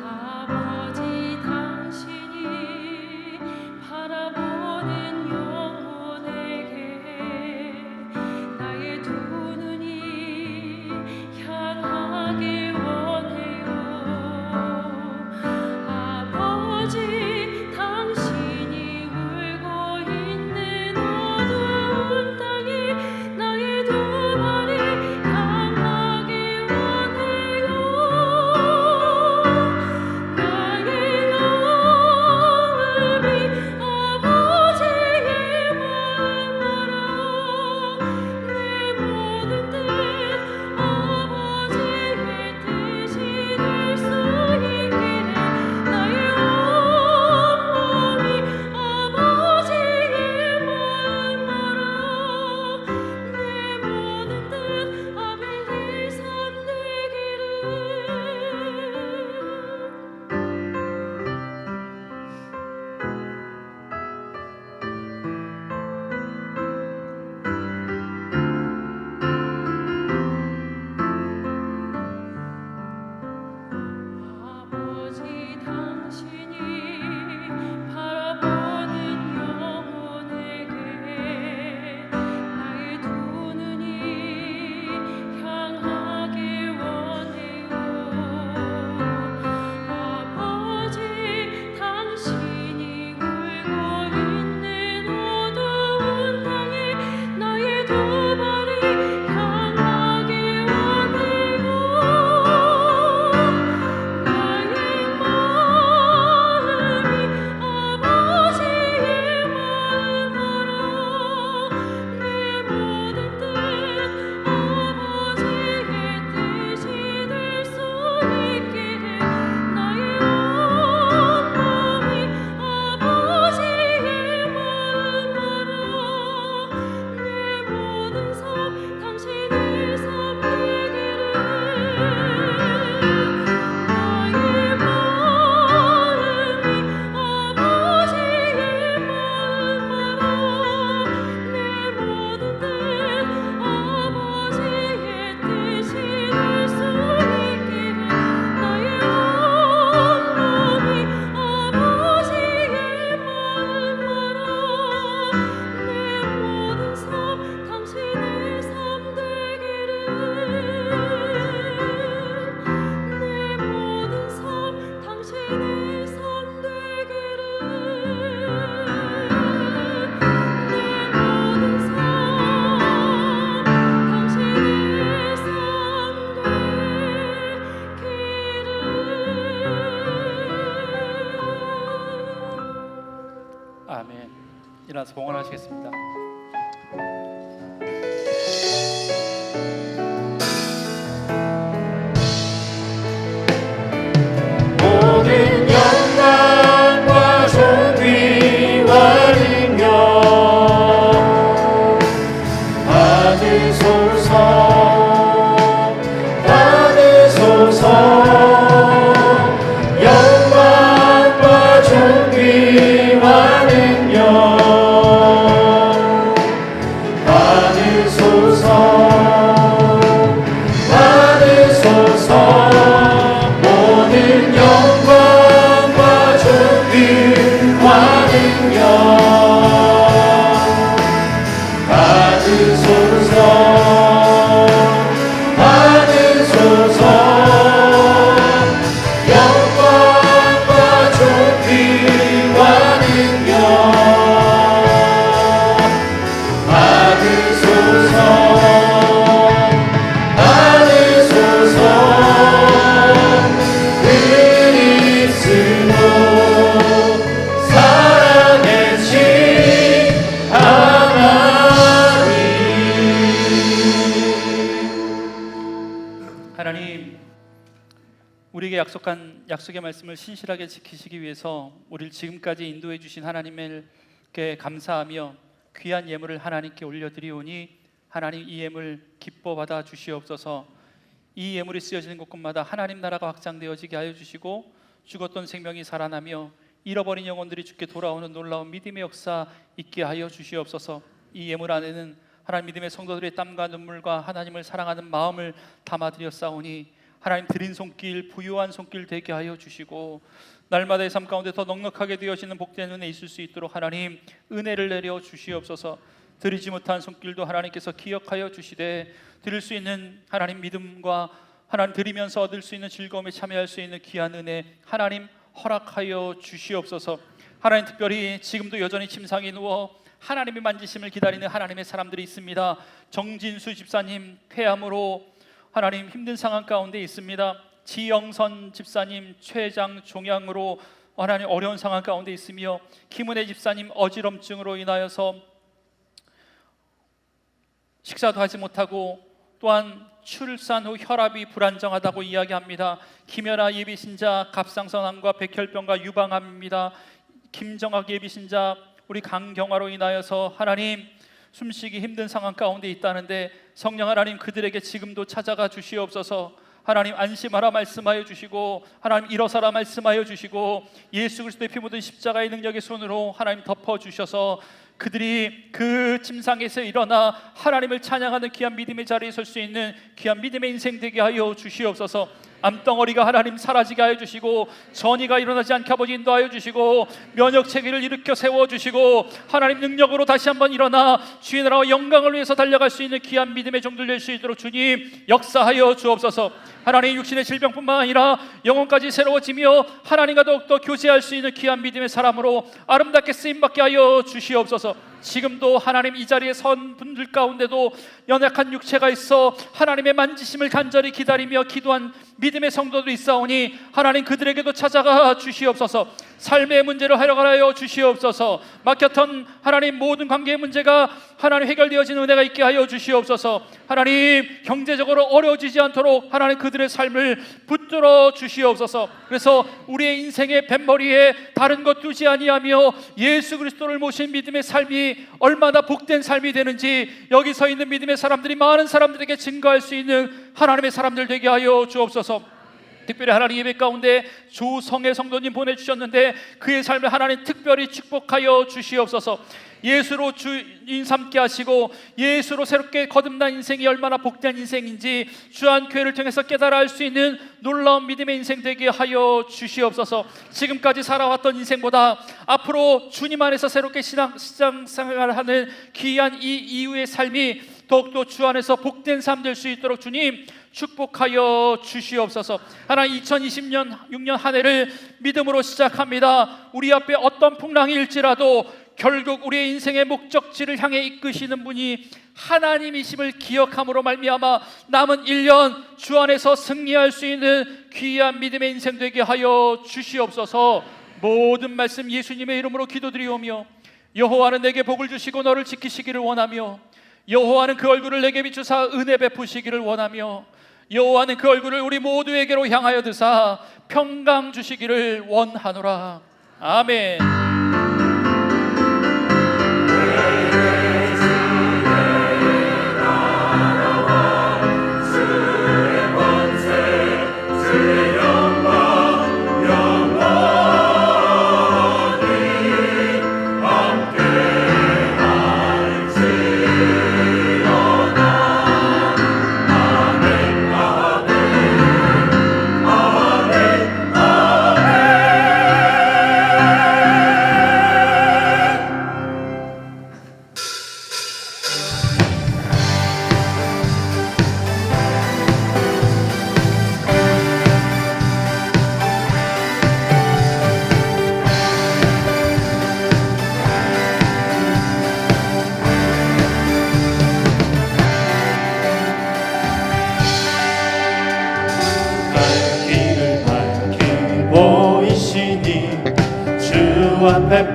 아버지 당신이 바라보 아멘. 일어나서 봉헌하시겠습니다. 모든 영광과 존귀와 능력 받으소서 받으소서 영광과 존귀와 능력 받으소서 받으소서 모든 영광과 존귀와 능력 받으소서 받으소서 영광과 존귀와 능력 받으소서 받으소서 그리스도 살아계신 하나님, 우리에게 약속한 약속의 말씀을 신실하게 지키시기 위해서 우리를 지금까지 인도해 주신 하나님께 감사하며 귀한 예물을 하나님께 올려드리오니 하나님 이 예물 기뻐 받아 주시옵소서. 이 예물이 쓰여지는 곳곳마다 하나님 나라가 확장되어지게 하여 주시고 죽었던 생명이 살아나며 잃어버린 영혼들이 주께 돌아오는 놀라운 믿음의 역사 있게 하여 주시옵소서. 이 예물 안에는 하나님 믿음의 성도들의 땀과 눈물과 하나님을 사랑하는 마음을 담아드렸사오니 하나님 드린 손길 부유한 손길 되게 하여 주시고 날마다의 삶 가운데 더 넉넉하게 되어지는 복된 은혜 있을 수 있도록 하나님 은혜를 내려 주시옵소서. 드리지 못한 손길도 하나님께서 기억하여 주시되 드릴 수 있는 하나님 믿음과 하나님 드리면서 얻을 수 있는 즐거움에 참여할 수 있는 귀한 은혜 하나님 허락하여 주시옵소서. 하나님 특별히 지금도 여전히 침상에 누워 하나님의 만지심을 기다리는 하나님의 사람들이 있습니다. 정진수 집사님 폐암으로 하나님 힘든 상황 가운데 있습니다. 지영선 집사님 췌장 종양으로 하나님 어려운 상황 가운데 있으며 김은혜 집사님 어지럼증으로 인하여서 식사도 하지 못하고 또한 출산 후 혈압이 불안정하다고 이야기합니다. 김연아 예비신자 갑상선암과 백혈병과 유방암입니다. 김정학 예비신자 우리 강경화로 인하여서 하나님 숨쉬기 힘든 상황 가운데 있다는데 성령 하나님 그들에게 지금도 찾아가 주시옵소서. 하나님 안심하라 말씀하여 주시고 하나님 일어서라 말씀하여 주시고 예수 그리스도의 피 묻은 십자가의 능력의 손으로 하나님 덮어주셔서 그들이 그 침상에서 일어나 하나님을 찬양하는 귀한 믿음의 자리에 설 수 있는 귀한 믿음의 인생 되게 하여 주시옵소서. 암덩어리가 하나님 사라지게 하여 주시고 전이가 일어나지 않게 아버지 인도하여 주시고 면역체계를 일으켜 세워주시고 하나님 능력으로 다시 한번 일어나 주의 나라와 영광을 위해서 달려갈 수 있는 귀한 믿음의 종들 될 수 있도록 주님 역사하여 주옵소서. 하나님 육신의 질병뿐만 아니라 영혼까지 새로워지며 하나님과 더욱더 교제할 수 있는 귀한 믿음의 사람으로 아름답게 쓰임받게 하여 주시옵소서. 지금도 하나님 이 자리에 선 분들 가운데도 연약한 육체가 있어 하나님의 만지심을 간절히 기다리며 기도한 믿음의 성도도 있사오니 하나님 그들에게도 찾아가 주시옵소서. 삶의 문제를 해결하여 주시옵소서. 막혔던 하나님 모든 관계의 문제가 하나님 해결되어지는 은혜가 있게 하여 주시옵소서. 하나님 경제적으로 어려워지지 않도록 하나님 그들의 삶을 붙들어 주시옵소서. 그래서 우리의 인생의 뱃머리에 다른 것 두지 아니하며 예수 그리스도를 모신 믿음의 삶이 얼마나 복된 삶이 되는지 여기 서 있는 믿음의 사람들이 많은 사람들에게 증거할 수 있는 하나님의 사람들 되게 하여 주옵소서. 특별히 하나님 예배 가운데 조성의 성도님 보내주셨는데 그의 삶을 하나님 특별히 축복하여 주시옵소서. 예수로 주인 삼게 하시고 예수로 새롭게 거듭난 인생이 얼마나 복된 인생인지 주한교회를 통해서 깨달아 알 수 있는 놀라운 믿음의 인생 되게 하여 주시옵소서. 지금까지 살아왔던 인생보다 앞으로 주님 안에서 새롭게 신앙생활을 하는 귀한 이 이후의 삶이 더욱더 주 안에서 복된 삶 될 수 있도록 주님 축복하여 주시옵소서. 하나님 2020년 6년 한 해를 믿음으로 시작합니다. 우리 앞에 어떤 풍랑이 일지라도 결국 우리의 인생의 목적지를 향해 이끄시는 분이 하나님이심을 기억함으로 말미암아 남은 1년 주 안에서 승리할 수 있는 귀한 믿음의 인생 되게 하여 주시옵소서. 모든 말씀 예수님의 이름으로 기도드리오며 여호와는 내게 복을 주시고 너를 지키시기를 원하며 여호와는 그 얼굴을 내게 비추사 은혜 베푸시기를 원하며 여호와는 그 얼굴을 우리 모두에게로 향하여 드사 평강 주시기를 원하노라. 아멘. 길을 밝히 보이시니 주 앞에